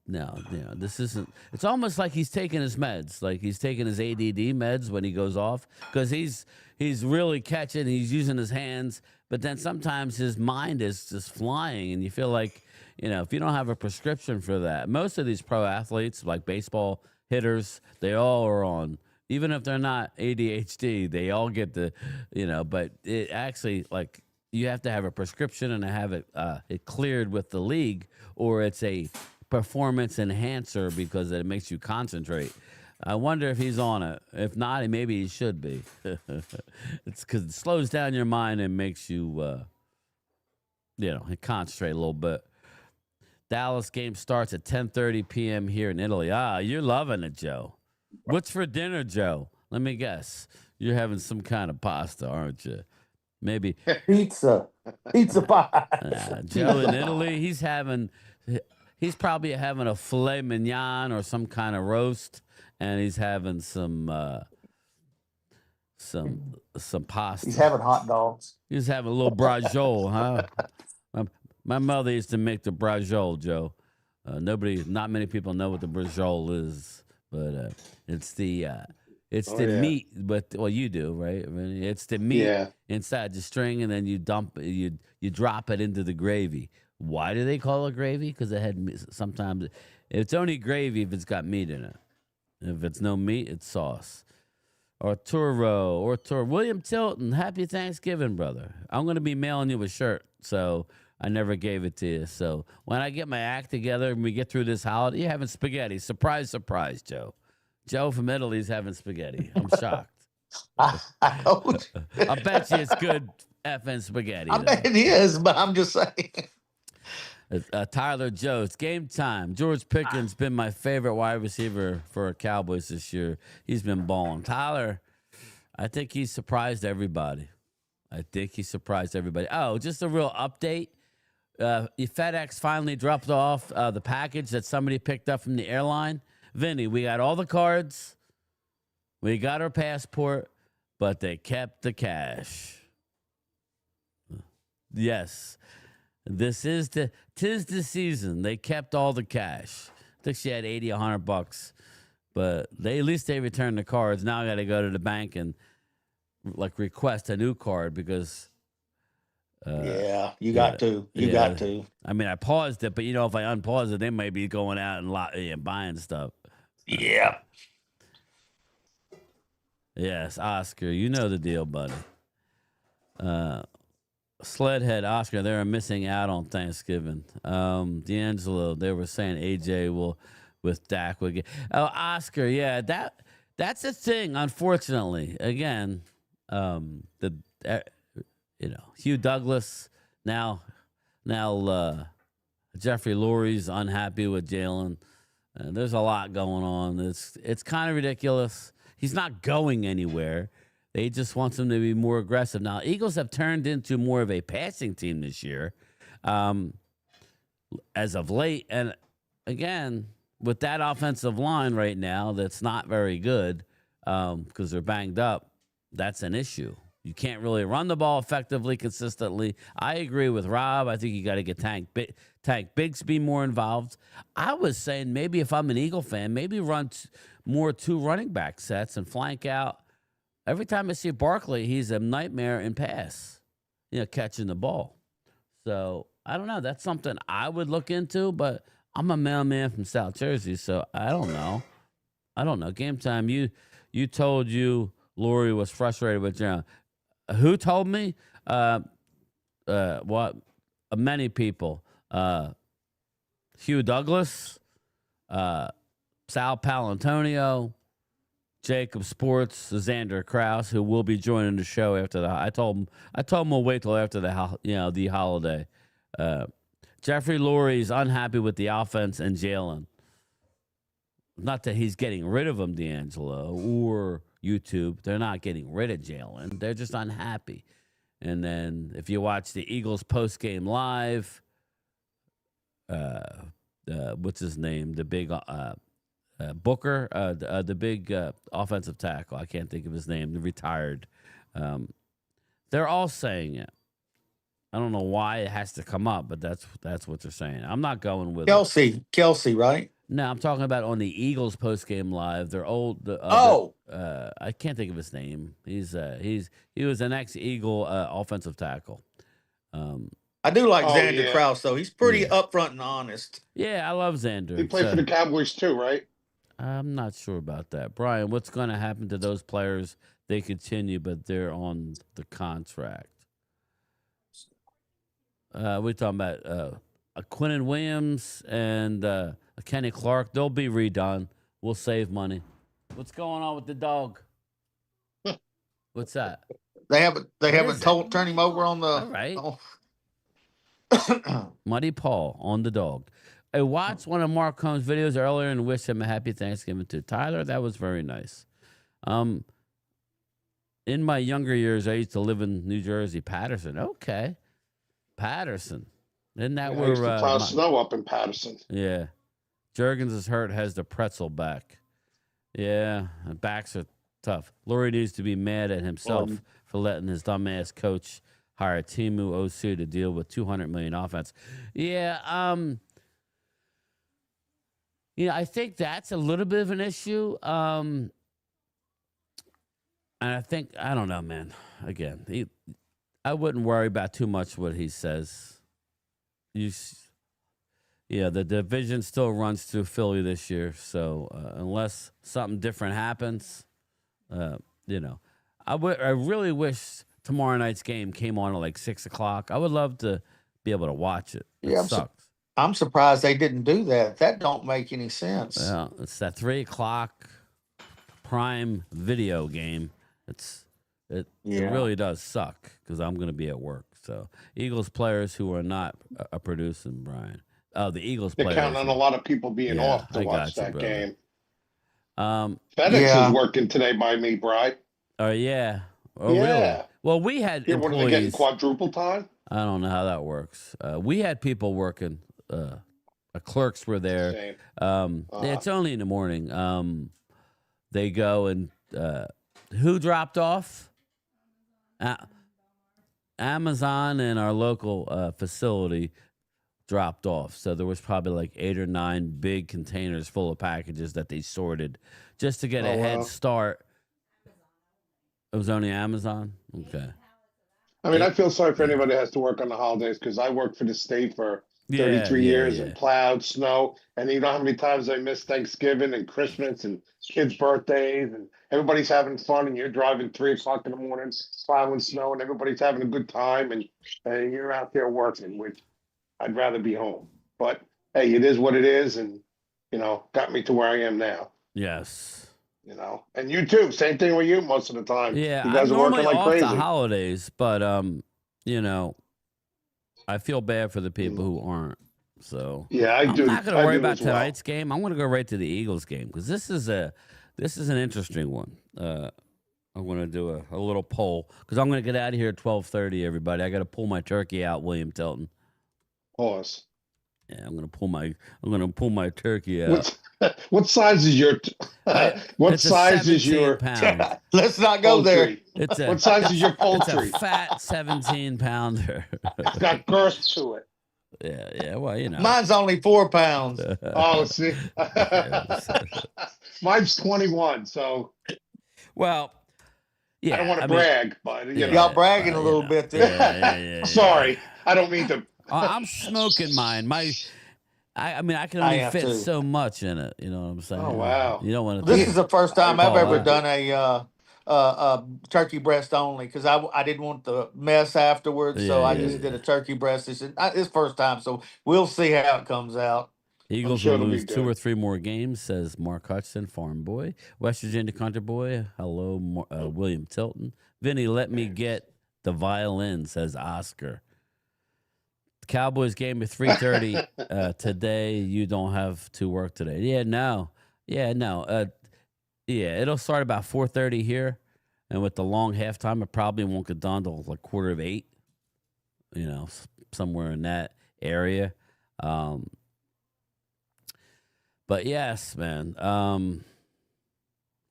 No, this isn't. It's almost like he's taking his meds, like he's taking his ADD meds when he goes off, because he's really catching. He's using his hands, but then sometimes his mind is just flying, and you feel like, if you don't have a prescription for that, most of these pro athletes, like baseball hitters, they all are on. Even if they're not ADHD, they all get But it actually, like, you have to have a prescription and have it cleared with the league, or it's a performance enhancer because it makes you concentrate. I wonder if he's on it. If not, maybe he should be. It's because it slows down your mind and makes you, concentrate a little bit. Dallas game starts at 10:30 p.m. here in Italy. You're loving it, Joe. What's for dinner, Joe? Let me guess. You're having some kind of pasta, aren't you? Maybe Pizza pie. Joe in Italy, he's probably having a filet mignon or some kind of roast, and he's having some pasta. He's having hot dogs. He's having a little braciole, huh? My mother used to make the braciole, Joe. Not many people know what the braciole is, but it's the meat. But you do, right? I mean, it's the meat inside the string, and then you drop it into the gravy. Why do they call it gravy? Because sometimes it's only gravy if it's got meat in it. If it's no meat, it's sauce. Arturo, William Tilton, happy Thanksgiving, brother. I'm going to be mailing you a shirt, so I never gave it to you. So when I get my act together and we get through this holiday, you're having spaghetti. Surprise, surprise, Joe. Joe from Italy's having spaghetti. I'm shocked. I bet you it's good effing spaghetti. I bet it is, but I'm just saying. Tyler Jost, game time. George Pickens been my favorite wide receiver for Cowboys this year. He's been balling. Tyler, I think he's surprised everybody. I think he surprised everybody. Oh, just a real update. FedEx finally dropped off the package that somebody picked up from the airline. Vinny, we got all the cards. We got our passport, but they kept the cash. Yes. Tis the season. They kept all the cash. I think she had 80, $100, but at least they returned the cards. Now I got to go to the bank and like request a new card because. Yeah, you got to. You got to. I mean, I paused it, but if I unpause it, they might be going out and buying stuff. Yeah. Yes, Oscar, you know the deal, buddy. Sledhead, Oscar, they're missing out on Thanksgiving. D'Angelo, they were saying AJ will with Dak will get. Oh, Oscar, yeah, that's a thing. Unfortunately, again, Hugh Douglas now Jeffrey Lurie's unhappy with Jalen. There's a lot going on. It's kind of ridiculous. He's not going anywhere. They just want him to be more aggressive. Now, Eagles have turned into more of a passing team this year, as of late. And again, with that offensive line right now, that's not very good because they're banged up. That's an issue. You can't really run the ball effectively, consistently. I agree with Rob. I think you got to get Tank Bigsby more involved. I was saying maybe if I'm an Eagle fan, maybe run more 2 running back sets and flank out. Every time I see Barkley, he's a nightmare in pass, catching the ball. So I don't know. That's something I would look into, but I'm a mailman from South Jersey, so I don't know. Game time, you told Lurie was frustrated with John. Who told me? What? Many people. Hugh Douglas, Sal Palantonio, Jacob Sports, Xander Kraus, who will be joining the show after the. I told him we'll wait till after the holiday. Jeffrey Lurie's unhappy with the offense and Jalen. Not that he's getting rid of him, D'Angelo or YouTube. They're not getting rid of Jalen. They're just unhappy. And then if you watch the Eagles post game live, what's his name? The big Booker, the big offensive tackle. I can't think of his name. The retired. They're all saying it. I don't know why it has to come up, but that's what they're saying. I'm not going with Kelsey, right? No, I'm talking about on the Eagles post game live. They're old. I can't think of his name. He was an ex-Eagle offensive tackle. I do like Xander Kraus, though. He's pretty upfront and honest. Yeah, I love Xander. He played for the Cowboys too, right? I'm not sure about that. Brian, what's going to happen to those players? They continue, but they're on the contract. We're talking about Quinnen Williams and Kenny Clark. They'll be redone. We'll save money. What's going on with the dog? What's that? They haven't turned him over on the. All right. Muddy Paul on the dog. I watched one of Mark Combs' videos earlier and wished him a happy Thanksgiving too. Tyler, that was very nice. In my younger years, I used to live in New Jersey, Patterson. Okay. Patterson. Isn't that where... used to plow snow up in Patterson. Yeah. Jurgens is hurt, has the pretzel back. Yeah, backs are tough. Lurie needs to be mad at himself for letting his dumbass coach hire Timu Osu to deal with $200 million offense. Yeah, I think that's a little bit of an issue. And I think, I don't know, man. Again, I wouldn't worry about too much what he says. The division still runs through Philly this year. So unless something different happens, I really wish tomorrow night's game came on at like 6:00. I would love to be able to watch it. It sucks. I'm surprised they didn't do that. That don't make any sense. Well, it's that 3:00 prime video game. It really does suck because I'm going to be at work. So Eagles players who are not producing, Brian. Oh, the Eagles They're players. counting on a lot of people being off to watch that game. FedEx is working today by me, Brian. Oh, yeah. Oh, yeah. really? Well, we had Yeah, what are they getting? employees. Quadruple time? I don't know how that works. We had people working. Clerks were there. Same. It's only in the morning. They go and who dropped off? Amazon and our local facility dropped off. So there was probably like 8 or 9 big containers full of packages that they sorted just to get a head wow. start. It was only Amazon? Okay. I mean, I feel sorry for anybody that has to work on the holidays because I worked for the state for Yeah, 33 yeah, years yeah. and plowed snow. And you know how many times I missed Thanksgiving and Christmas and kids' birthdays and everybody's having fun and you're driving 3 o'clock in the morning, plowing snow and everybody's having a good time and you're out there working, which I'd rather be home. But hey, it is what it is, and got me to where I am now. Yes. And you too. Same thing with you most of the time. Yeah, You guys I'm are working normally like off crazy. the holidays, but I feel bad for the people who aren't. So Yeah, I do. I'm not going I to worry do about as well. tonight's game. I'm going to go right to the Eagles game because this is an interesting one. I'm going to do a little poll because I'm going to get out of here at 12:30. Everybody, I got to pull my turkey out, William Tilton. Pause. Yeah, I'm going to pull my turkey out. What size is your? What It's a size is 17 your pound. Let's not go there. poultry? It's a What size is your it's poultry? a fat 17 pounder. It's got girth to it. Yeah. Well, Mine's only 4 pounds. Oh, see, mine's 21. So Well, yeah. I don't want to mean, brag, but Y'all bragging a little bit there. Yeah. Sorry, I don't mean to. I'm smoking mine. I mean, I can I only am fit too. so much in it. You know what I'm saying? Oh, wow. You don't want to. This is the first time I've Call ever that. done a turkey breast only because I didn't want the mess afterwards, so I just did a turkey breast. It's first time, so we'll see how it comes out. Eagles sure will it'll be lose 2 good. or 3 more games, says Mark Hudson, farm boy. West Virginia country boy. Hello, William Tilton. Vinny, let me get the violin, says Oscar. Cowboys game at 3:30 today. You don't have to work today. No. Yeah, it'll start about 4:30 here, and with the long halftime, it probably won't get done till like 7:45. Somewhere in that area. But yes, man.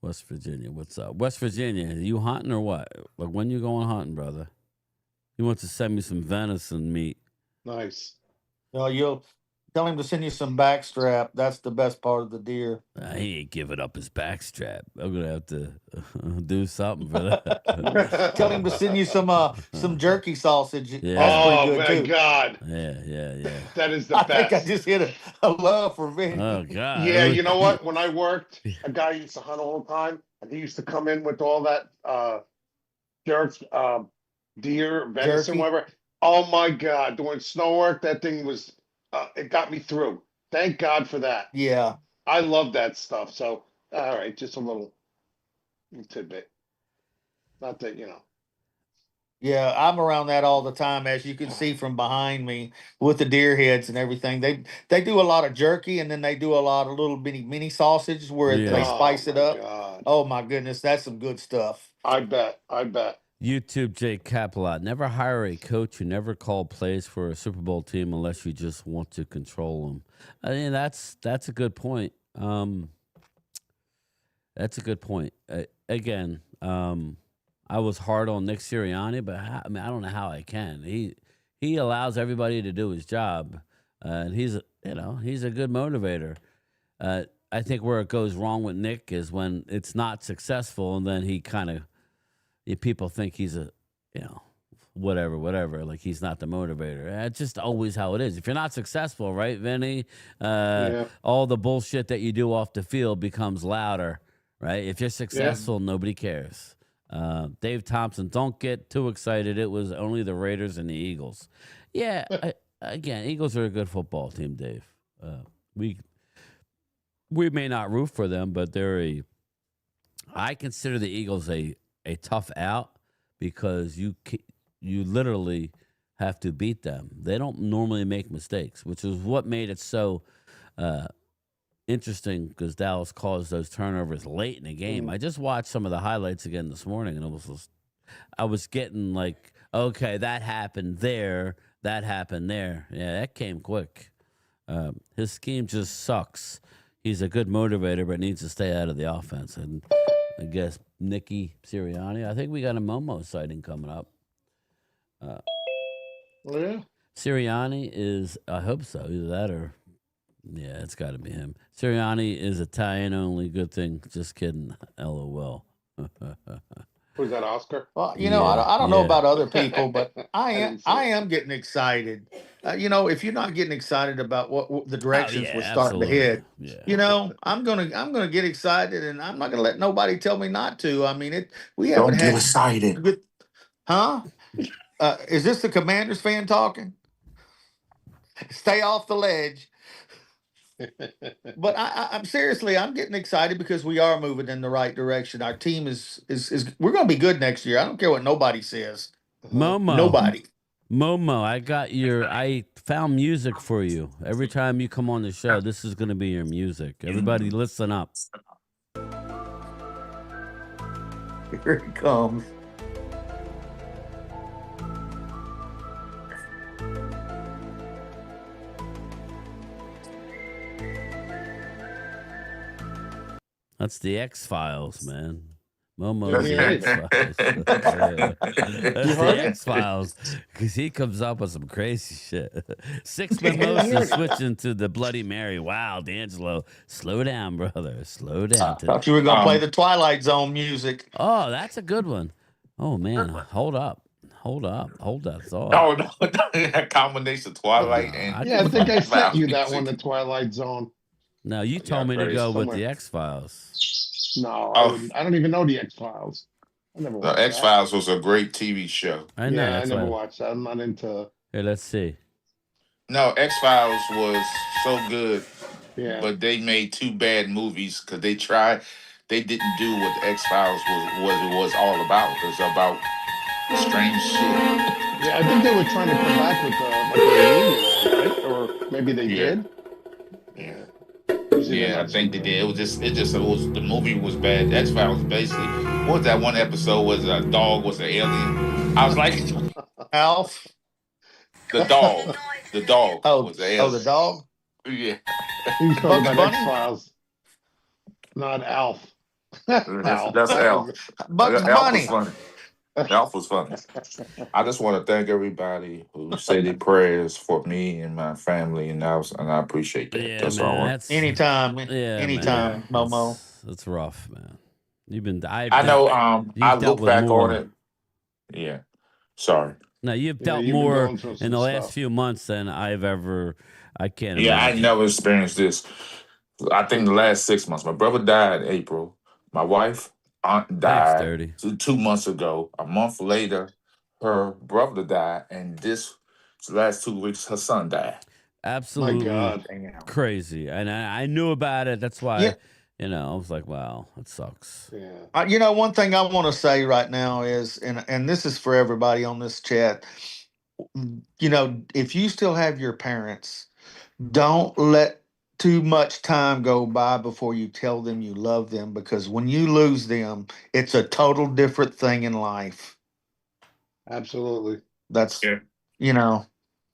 West Virginia, what's up? West Virginia, are you hunting or what? Like when you going hunting, brother? You want to send me some venison meat? Nice. You'll tell him to send you some backstrap. That's the best part of the deer. He ain't giving up his backstrap. I'm gonna have to do something for that. Tell him to send you some jerky sausage. Yeah. That's Oh pretty my good too. God, Yeah. that is the I best. think I just hit a love for Vinny. Oh God. Yeah, you know what? When I worked, a guy used to hunt all the time, and he used to come in with all that jerks, deer, venison, Jerky. whatever. Oh my God, doing snow work, that thing was it got me through. Thank God for that. Yeah. I love that stuff. So all right, just a little tidbit. Not that Yeah, I'm around that all the time, as you can see from behind me with the deer heads and everything. They do a lot of jerky, and then they do a lot of little mini sausages where Yeah. they spice it my up. God. Oh my goodness, that's some good stuff. I bet. YouTube J Capelot. Never hire a coach who never called plays for a Super Bowl team unless you just want to control them. I mean, that's a good point. That's a good point. Again, I was hard on Nick Sirianni, but I don't know how I can. He allows everybody to do his job, and he's a good motivator. I think where it goes wrong with Nick is when it's not successful, and then he kind of people think he's a whatever, like he's not the motivator. It's just always how it is. If you're not successful, right, Vinny? All the bullshit that you do off the field becomes louder, right? If you're successful, nobody cares. Dave Thompson, don't get too excited. It was only the Raiders and the Eagles. Yeah, again, Eagles are a good football team, Dave. We may not root for them, but I consider the Eagles a tough out because you literally have to beat them. They don't normally make mistakes, which is what made it so interesting because Dallas caused those turnovers late in the game. I just watched some of the highlights again this morning, and it was just I was getting like, okay, that happened there, that happened there. Yeah, that came quick. His scheme just sucks. He's a good motivator, but needs to stay out of the offense. And I guess Nicky Sirianni. I think we got a Momo sighting coming up. Oh, yeah. Sirianni is, I hope so, either that or, yeah, it's got to be him. Sirianni is Italian only. Good thing. Just kidding. LOL. Was that Oscar? Well, Yeah, I don't know yeah. about other people, but I didn't see I it. am getting excited. If you're not getting excited about what the directions yeah, we're starting to absolutely. head, Yeah. I'm gonna get excited, and I'm not gonna let nobody tell me not to. I mean, we haven't Don't get had excited. good, huh? Is this the Commanders fan talking? Stay off the ledge. But I'm seriously, I'm getting excited because we are moving in the right direction. Our team is we're going to be good next year. I don't care what nobody says. Momo. Nobody. Momo, I found music for you. Every time you come on the show, this is going to be your music. Everybody listen up. Here it comes. That's the X-Files, man. Momo's the That's X-Files. That's You heard the it? X-Files. Because he comes up with some crazy shit. Six hear mimosas it. switching to the Bloody Mary. Wow, D'Angelo. Slow down, brother. Slow down. Thought you were going to play the Twilight Zone music. Oh, that's a good one. Oh, man. Hold up. Hold that thought. Oh no, that combination Twilight and Yeah, I think I sent you that music. one, the Twilight Zone. No, you told me to crazy. go with Somewhere. the X-Files. No, Oh. I don't even know the X Files. I never watched The X Files was a great TV show. I know. Yeah, I That's never why. watched that. I'm not into. Here, let's see. No, X Files was so good, Yeah, but they made two bad movies because they tried. They didn't do what the X Files was all about. It was about strange shit. yeah. I think they were trying to come back with like a reunion, right? Or maybe they Yeah. did. Yeah. Usually they're Yeah, I not think so they good. did. It was the movie was bad. X Files basically. What was that one episode? Was a dog was an alien? I was like, Alf. the dog. The dog was an alien. The dog. Yeah. He was talking Bugs about Bunny? X Files, not Alf. That's Alf. Bugs Alf Bunny. was funny. Alf was funny. I just want to thank everybody who said their prayers for me and my family, and I appreciate that. Yeah, That's all I man. want. That's Anytime, Yeah, anytime, man. Momo. That's rough, man. I know. You've I dealt look with back more. on it. Yeah. Sorry. No, you've Yeah, dealt you've been more going through in some the last stuff. few months than I've ever. I can't Yeah, I imagine. never experienced this. I think the last 6 months. My brother died in April. My wife aunt Thanks, died Dirty. 2 months ago. A month later, her brother died, and this last 2 weeks, her son died. My Absolutely God. crazy. And I knew about it. That's why, Yeah. I was like, wow, it sucks. Yeah. One thing I want to say right now is, and this is for everybody on this chat. If you still have your parents, don't let too much time go by before you tell them you love them, because when you lose them, it's a total different thing in life. Absolutely. That's Yeah. you know,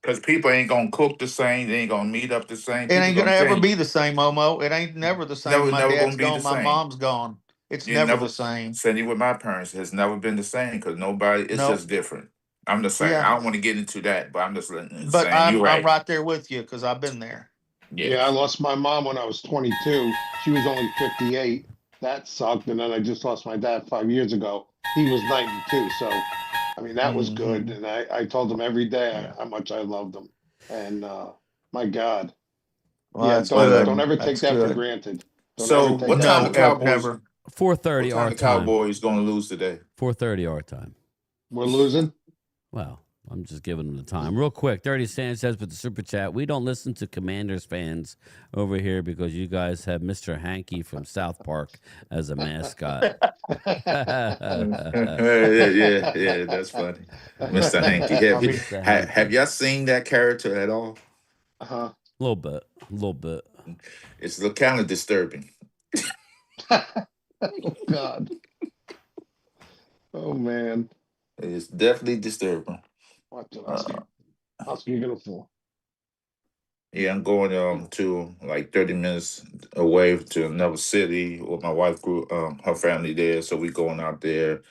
Because people ain't gonna cook the same. They ain't gonna meet up the same. it People ain't gonna gonna ever change. be the same, Momo. It ain't never the same. Never, My never dad's gonna be gone, the my same. mom's gone. It's You never never the same. Same with my parents. It's never been the same because nobody. It's Nope. just different. I'm just saying. Yeah. I don't want to get into that, but I'm just saying. But I'm You're right. right there with you because I've been there. Yes. Yeah, I lost my mom when I was 22. She was only 58. That sucked. And then I just lost my dad 5 years ago. He was 92. So, I mean, that was good. Mhm. And I told him every day Yeah. how much I loved him. And my God. Well, Yeah, that's don't good. ever take That's that for good. granted. Don't So ever take what that time for the granted. Cowboys? Never. 4:30 What time our the time. Cowboys gonna lose today? 4:30 our time. We're losing. Well, I'm just giving them the time. Real quick, 30 Sanchez with the super chat. We don't listen to Commanders fans over here because you guys have Mr. Hanky from South Park as a mascot. yeah, that's funny, Mr. Hanky. Mr. Hanky. Have y'all seen that character at all? Uh-huh. A little bit. It's kind of disturbing. Oh, God. Oh, man. It's definitely disturbing. What's the Uh, Husky you gonna for? yeah, I'm going to like 30 minutes away to another city where my wife grew her family there, so we going out there.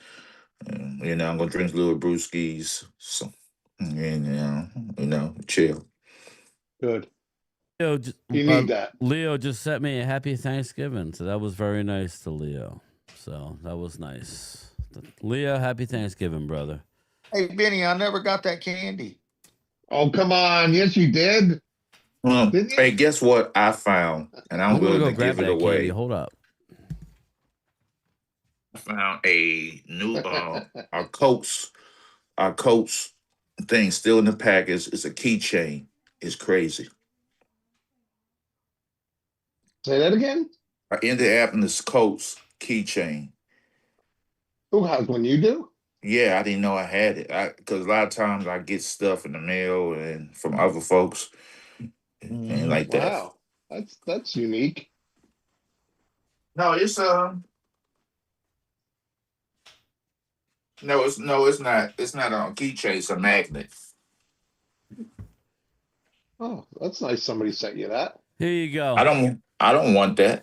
And, I'm gonna drink little brewskis, so and chill. Good. Leo, You need that. Leo just sent me a happy Thanksgiving, so that was very nice to Leo. So that was nice. Leo, happy Thanksgiving, brother. Hey, Benny, I never got that candy. Oh, come on. Yes, you did. Didn't you? Hey, guess what I found, and I'm I'm gonna willing go to grab give it that candy. away. Hold up. I found a new our coats thing still in the package. It's a keychain. It's crazy. Say that again? I ended up in this coats keychain. Who has one? You do? Yeah, I didn't know I had it. Because a lot of times I get stuff in the mail and from other folks and like that. Wow. That's unique. No, it's no, it's not. It's not a keychain. It's a magnet. Oh, that's nice. Somebody sent you that. Here you go. I don't want that.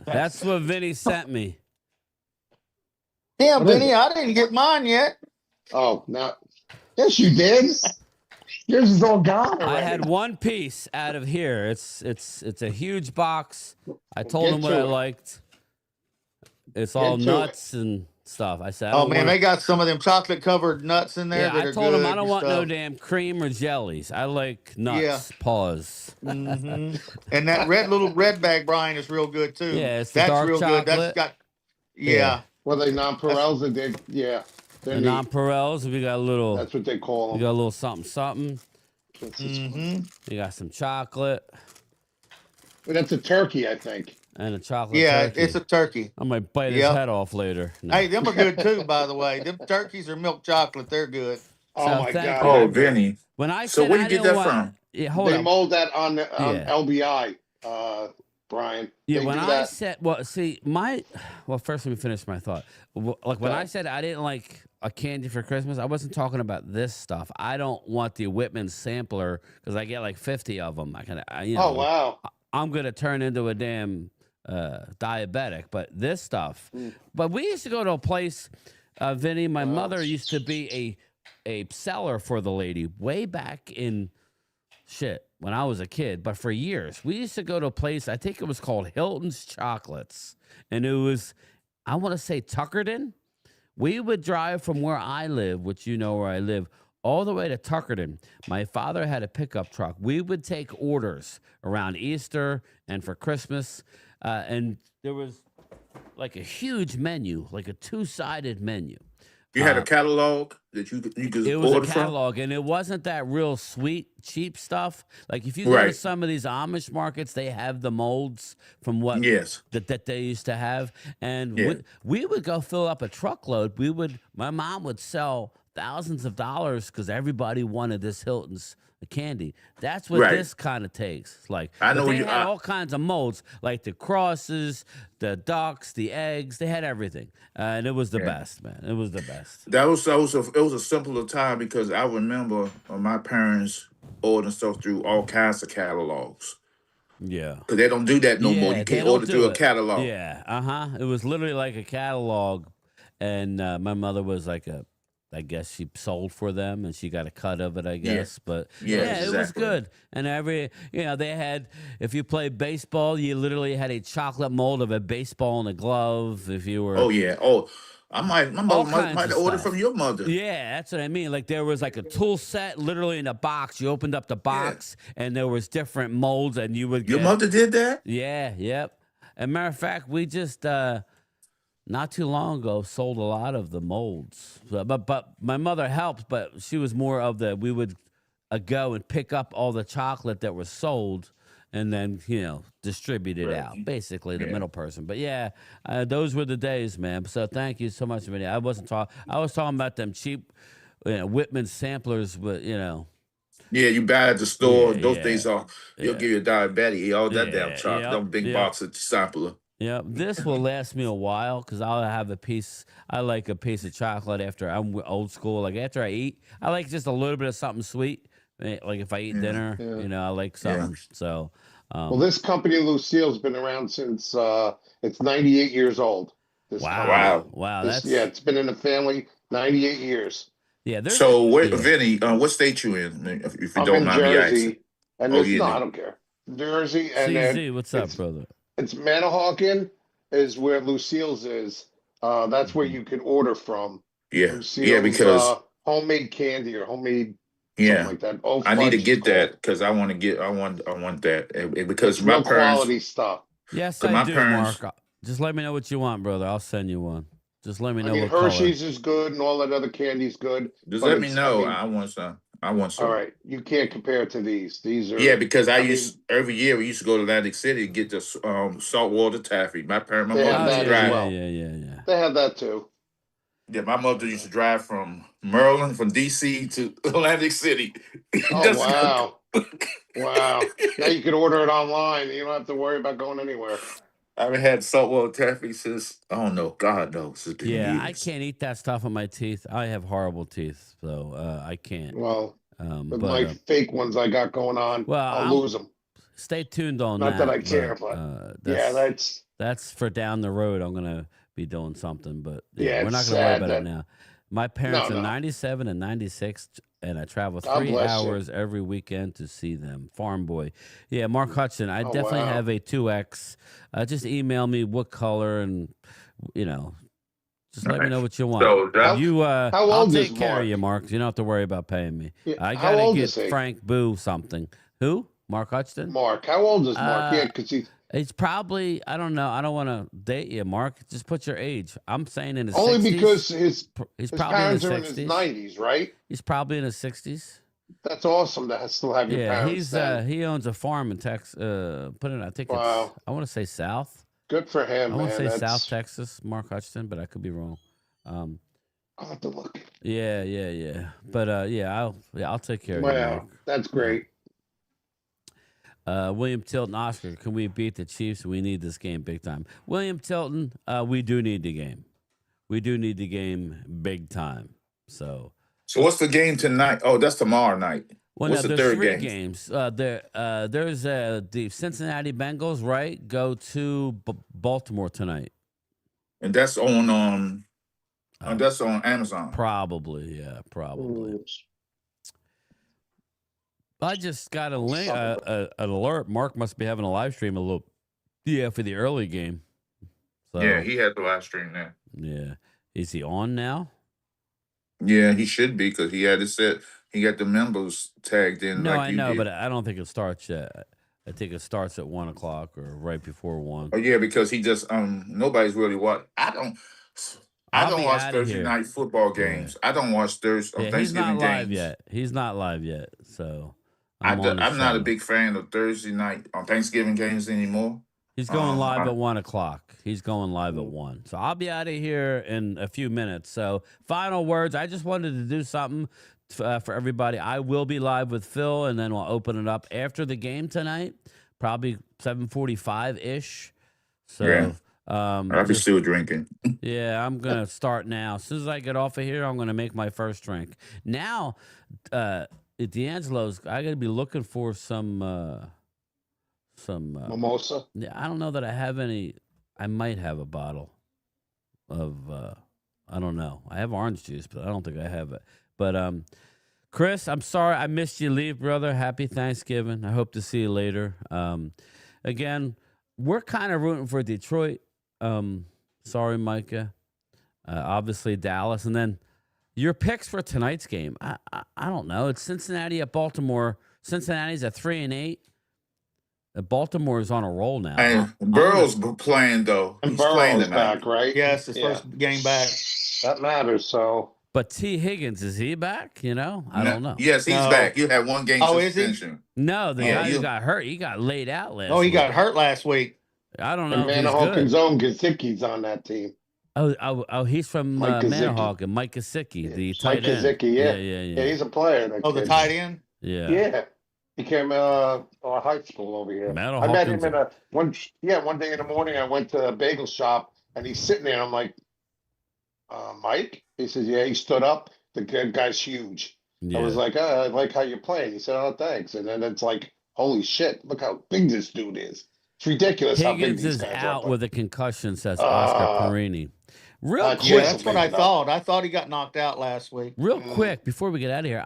That's what Vinny sent me. Yeah, What is Benny, it? I didn't get mine yet. Oh, no. Yes, you did. Yours is all gone already. I had one piece out of here. It's a huge box. I told Get him what to I it. liked. It's all Get to nuts and stuff. I said, I Oh don't man, want they got some of them chocolate covered nuts in there yeah, that I are told good. him I don't and want no stuff. damn cream or jellies. I like nuts. Yeah. Pause. And that little red bag, Brian, is real good too. Yeah, it's the That's dark real good. That's chocolate. got Yeah. Were they nonpareils? Yeah. They're The neat. nonpareils. We got a little. That's what they call We them. got a little something, something. We got some chocolate But that's a turkey, I think. and a chocolate yeah, turkey. it's a turkey. I might bite his Yep. head off later. No. Hey, them are good too, by the way. Them turkeys are milk chocolate. They're good. Oh So my thank God. you. Oh, they're good. Vinny. When I So said where do I you get didn't that want, from? yeah, hold They up. mold that on Yeah. LBI, Brian. Yeah, They when do I that. said, first let me finish my thought. Like when I said I didn't like a candy for Christmas, I wasn't talking about this stuff. I don't want the Whitman sampler because I get like 50 of them. Oh wow. I'm gonna turn into a damn diabetic. But this stuff. But we used to go to a place, Vinny. My mother used to be a seller for the lady way back in when I was a kid, but for years. We used to go to a place, I think it was called Hilton's Chocolates, and it was, I want to say Tuckerton. We would drive from where I live, which you know where I live, all the way to Tuckerton. My father had a pickup truck. We would take orders around Easter and for Christmas, and there was like a huge menu, like a two-sided menu. You had a catalog that you could It was a order from? catalog, and it wasn't that real sweet, cheap stuff. Like if you go to Right. some of these Amish markets, they have the molds from what Yes. that they used to have, and Yeah. we would go fill up a truckload. My mom would sell thousands of dollars because everybody wanted this Hilton's candy. That's what Right. this kind of takes. Like, I know but they you- had I- all kinds of molds, like the crosses, the ducks, the eggs. They had everything, and it was the best, man. It was the best. It was a simpler time because I remember my parents ordering stuff through all kinds of catalogs. Yeah. Because they don't do that no more. You they can't don't order do through a it. catalog. Yeah, It was literally like a catalog, and my mother was like I guess she sold for them, and she got a cut of it. I guess, but Yeah, it was exactly. good. And they had. If you played baseball, you literally had a chocolate mold of a baseball and a glove. If you were, Oh yeah. Oh, my all mother kinds might of order stuff. from your mother. Yeah, that's what I mean. Like there was like a tool set, literally in a box. You opened up the box, and there was different molds, and you would. Your get, mother did that? Yeah, yep. As a matter of fact, we just not too long ago sold a lot of the molds. But my mother helped, but she was more of we would go and pick up all the chocolate that was sold and then, distribute it out. Basically, the middle person. But yeah, those were the days, man. So thank you so much, Vinny. I was talking about them cheap Whitman samplers, but Yeah, you buy at the store. Yeah, those yeah. things are. You'll give you a diabetic. Eat all that damn chocolate. Yep, Them big yep. box of sampler. Yeah, this will last me a while because I'll have a piece. I like a piece of chocolate after I'm old school. Like after I eat, I like just a little bit of something sweet. Like if I eat Yeah. dinner, Yeah. I like Yeah. something. So, Well, this company, Lucille's been around since it's 98 years old. This company. wow, This that's it's been in the family 98 years. yeah. There's a So, what, yeah. Vinny? What state you in? If you I'm don't in mind me asking. Jersey, and Oh, this yeah. no, I don't care. Jersey, and then CZ, what's up, it's brother? it's Manahawkin is where Lucille's is. That's where Mhm. you can order from. Yeah. Lucille's Because homemade candy or homemade something yeah, like that. Oh, I need to fudge is get that called. because I want to get. I want that because It's my real parents. quality stuff. Yes, Cause I my do, parents. Mark. Just let me know what you want, brother. I'll send you one. Just let me I know mean, what color. Hershey's is good and all that other candy's good, Just but let me it's, I know. mean, I want some. I want all some. right, you can't compare it to these. These Yeah, are, because I I mean, used every year we used to go to Atlantic City to get the saltwater taffy. My they mother have Oh used to that yeah, as drive. yeah, well. yeah, yeah, yeah. They have that too. Yeah, my mother used to drive from Maryland, from DC to Atlantic City. Oh, Just to wow. Wow. Now you can order it online. You don't have to worry about going anywhere. I haven't had saltwater taffy since I don't know. God knows it's been Yeah, I years. can't eat that stuff on my teeth. I have horrible teeth, so I can't. Well, with But my fake ones I got going on, well, I'll I'm lose them. stay tuned on Not that that. I But care, but yeah, that's for down the road. I'm gonna be doing something, but yeah, yeah, we're it's not gonna worry sad about it that, now. My no, parents are no. 97 and 96, and I travel God 3 bless you. hours every weekend to see them. Farm boy, yeah, Mark Hudson. I Oh, definitely wow. have a 2X. Just email me what color and you know. Just let me know Nice. what you want. So that's How I'll old is take care of you, Mark? Mark. You don't have to worry about paying me. Yeah, I how gotta old is get he? Frank Boo something. Who? Mark Hudson? Mark. How old is Mark? Yeah, Uh, because he's he's probably, I don't know. I don't want to date you, Mark. Just put your age. I'm saying in his only 60s. because his He's his probably in his parents are in his 60s. 90s, right? He's probably in his 60s. That's awesome to still have your Yeah, parents then. he owns a farm in Texas. Put it, I think it's, Wow. I want to say South. Good for him, I want to man. say South That's, Texas, Mark Hudson, but I could be wrong. Um, I'll have to look. yeah. But I'll take care of you, Mark. Wow. That's great. William Tilton, Oscar, can we beat the Chiefs? We need this game big time. William Tilton, we do need the game. We do need the game big time. So, what's the game tonight? Oh, that's tomorrow night. well, What's now the there's third 3 game? games. There's the Cincinnati Bengals, right? Go to Baltimore tonight. And that's on Uh, that's on Amazon. Probably, yeah, probably. Mm, I just got a link, something. an alert. Mark must be having a live stream a little, for the early game. So, Yeah, he had the live stream there. yeah. Is he on now? Yeah, he should be because he had it set. He got the members tagged in No, like I you know, did. but I don't think it starts yet. I think it starts at 1 o'clock or right before 1. Oh yeah, because he just nobody's really watch. I I'll don't be watch out of Thursday here. night football Yeah. games. I don't watch Thursday Yeah, he's Thanksgiving not live games. yet. He's not live yet. So I'm on his I'm not a channel. big fan of Thursday night on Thanksgiving games anymore. He's going live I- at 1 o'clock. He's going live at 1. So I'll be out of here in a few minutes. So final words. I just wanted to do something for everybody. I will be live with Phil, and then we'll open it up after the game tonight, probably 7:45 ish. So Yeah. I'll be just- still drinking. yeah, I'm gonna start now. As soon as I get off of here, I'm gonna make my first drink. Now, at D'Angelo's, I gotta be looking for some. Mimosa. Yeah, I don't know that I have any. I might have a bottle of. I don't know. I have orange juice, but I don't think I have it. But Chris, I'm sorry I missed you leave, brother. Happy Thanksgiving. I hope to see you later. Again, we're kind of rooting for Detroit. Sorry, Micah. Obviously Dallas, and then your picks for tonight's game. I don't know. It's Cincinnati at Baltimore. Cincinnati's at 3-8. Baltimore is on a roll now. And Burrow's playing though. And He's playing Burrow's tonight. back, right? Yes, his Yeah. first game back. That matters. So But T. Higgins, is he back? I don't know. Yes, he's No. back. You had one game Oh, is he? suspension. No, the Yeah, guy who you- got hurt, he got laid out last Oh, he week. got hurt last week. I don't and know if he's Manahawkin's good. own Gesicki's on that team. Oh, he's from Mike Gesicki. Manahawkin, Mike Gesicki, the Mike tight end. Gesicki, yeah. Yeah. Yeah, he's a player. That Oh, the kid. tight end. Yeah. Yeah. He came high school over here. Matt I met him Hawkins. in one day in the morning. I went to a bagel shop and he's sitting there. And I'm like, Mike. He says, yeah. He stood up. The guy's huge. I was Yeah. like, I like how you're playing. He said, oh, thanks. And then it's like, holy shit, look how big this dude is. It's ridiculous how big Higgins these is guys out are. with a concussion, says Oscar Perini. Real That's quick, Yeah, that's what I Enough. thought. I thought he got knocked out last week. real quick, before we get out of here,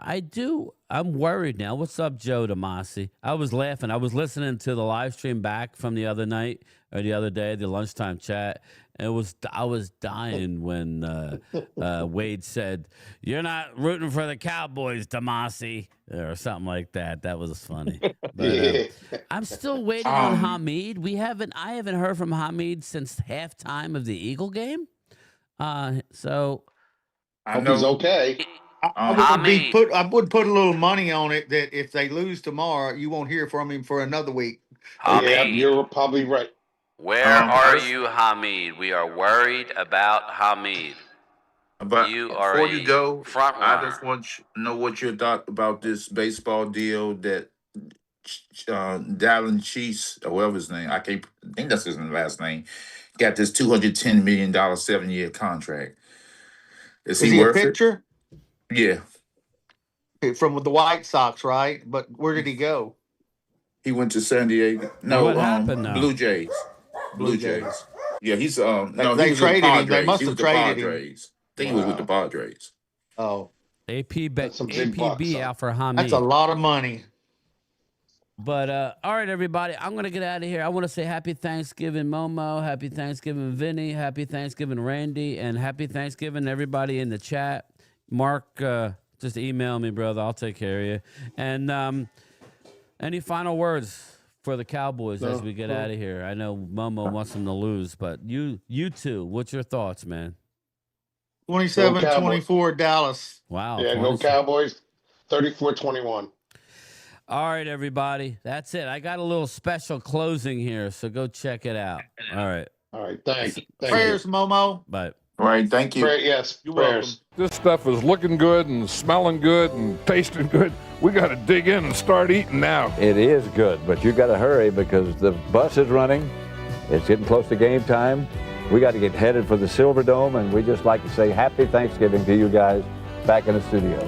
I'm worried now. What's up, Joe DeMasi? I was laughing. I was listening to the live stream back from the other night or the other day, the lunchtime chat. And I was dying when Wade said, "You're not rooting for the Cowboys, DeMasi," or something like that. That was funny. But I'm still waiting on Hamid. I haven't heard from Hamid since halftime of the Eagle game. So I Hope he's know. okay. I would put a little money on it that if they lose tomorrow, you won't hear from him for another week. Yeah, you're probably right. Where are you, Hamid? We are worried about Hamid. But You are before a you go, front I runner. just want you to know what your thought about this baseball deal that Dallin Cheese, or whatever his name, I think that's his last name, got this $210 million 7-year contract. Is Is he he a worth it? pitcher Yeah, from the White Sox, right? But where did he go? he went to San Diego. No, What happened now? Blue Jays. Blue Jays. Yeah, he's no, They he was traded with the him. They Padres. must He was have the traded him. Padres. I think he was with the Padres. Oh, That's some big bucks, APB son. out for Hamid. that's a lot of money. But all right, everybody, I'm gonna get out of here. I want to say Happy Thanksgiving, Momo. Happy Thanksgiving, Vinny. Happy Thanksgiving, Randy, and Happy Thanksgiving, everybody in the chat. Mark, just email me, brother. I'll take care of you. And any final words for the Cowboys as we get out of here? I know Momo wants them to lose, but you two, what's your thoughts, man? 27-24 Dallas. Wow. Yeah, go 20 Cowboys. 34-21. All right, everybody. That's it. I got a little special closing here, so go check it out. All right. All right, thanks. Thank Prayers, Momo. Bye. All right, thank you. Yes, You're prayers. welcome. This stuff is looking good and smelling good and tasting good. We got to dig in and start eating now. It is good, but you got to hurry because the bus is running. It's getting close to game time. We got to get headed for the Silver Dome, and we just like to say Happy Thanksgiving to you guys back in the studio.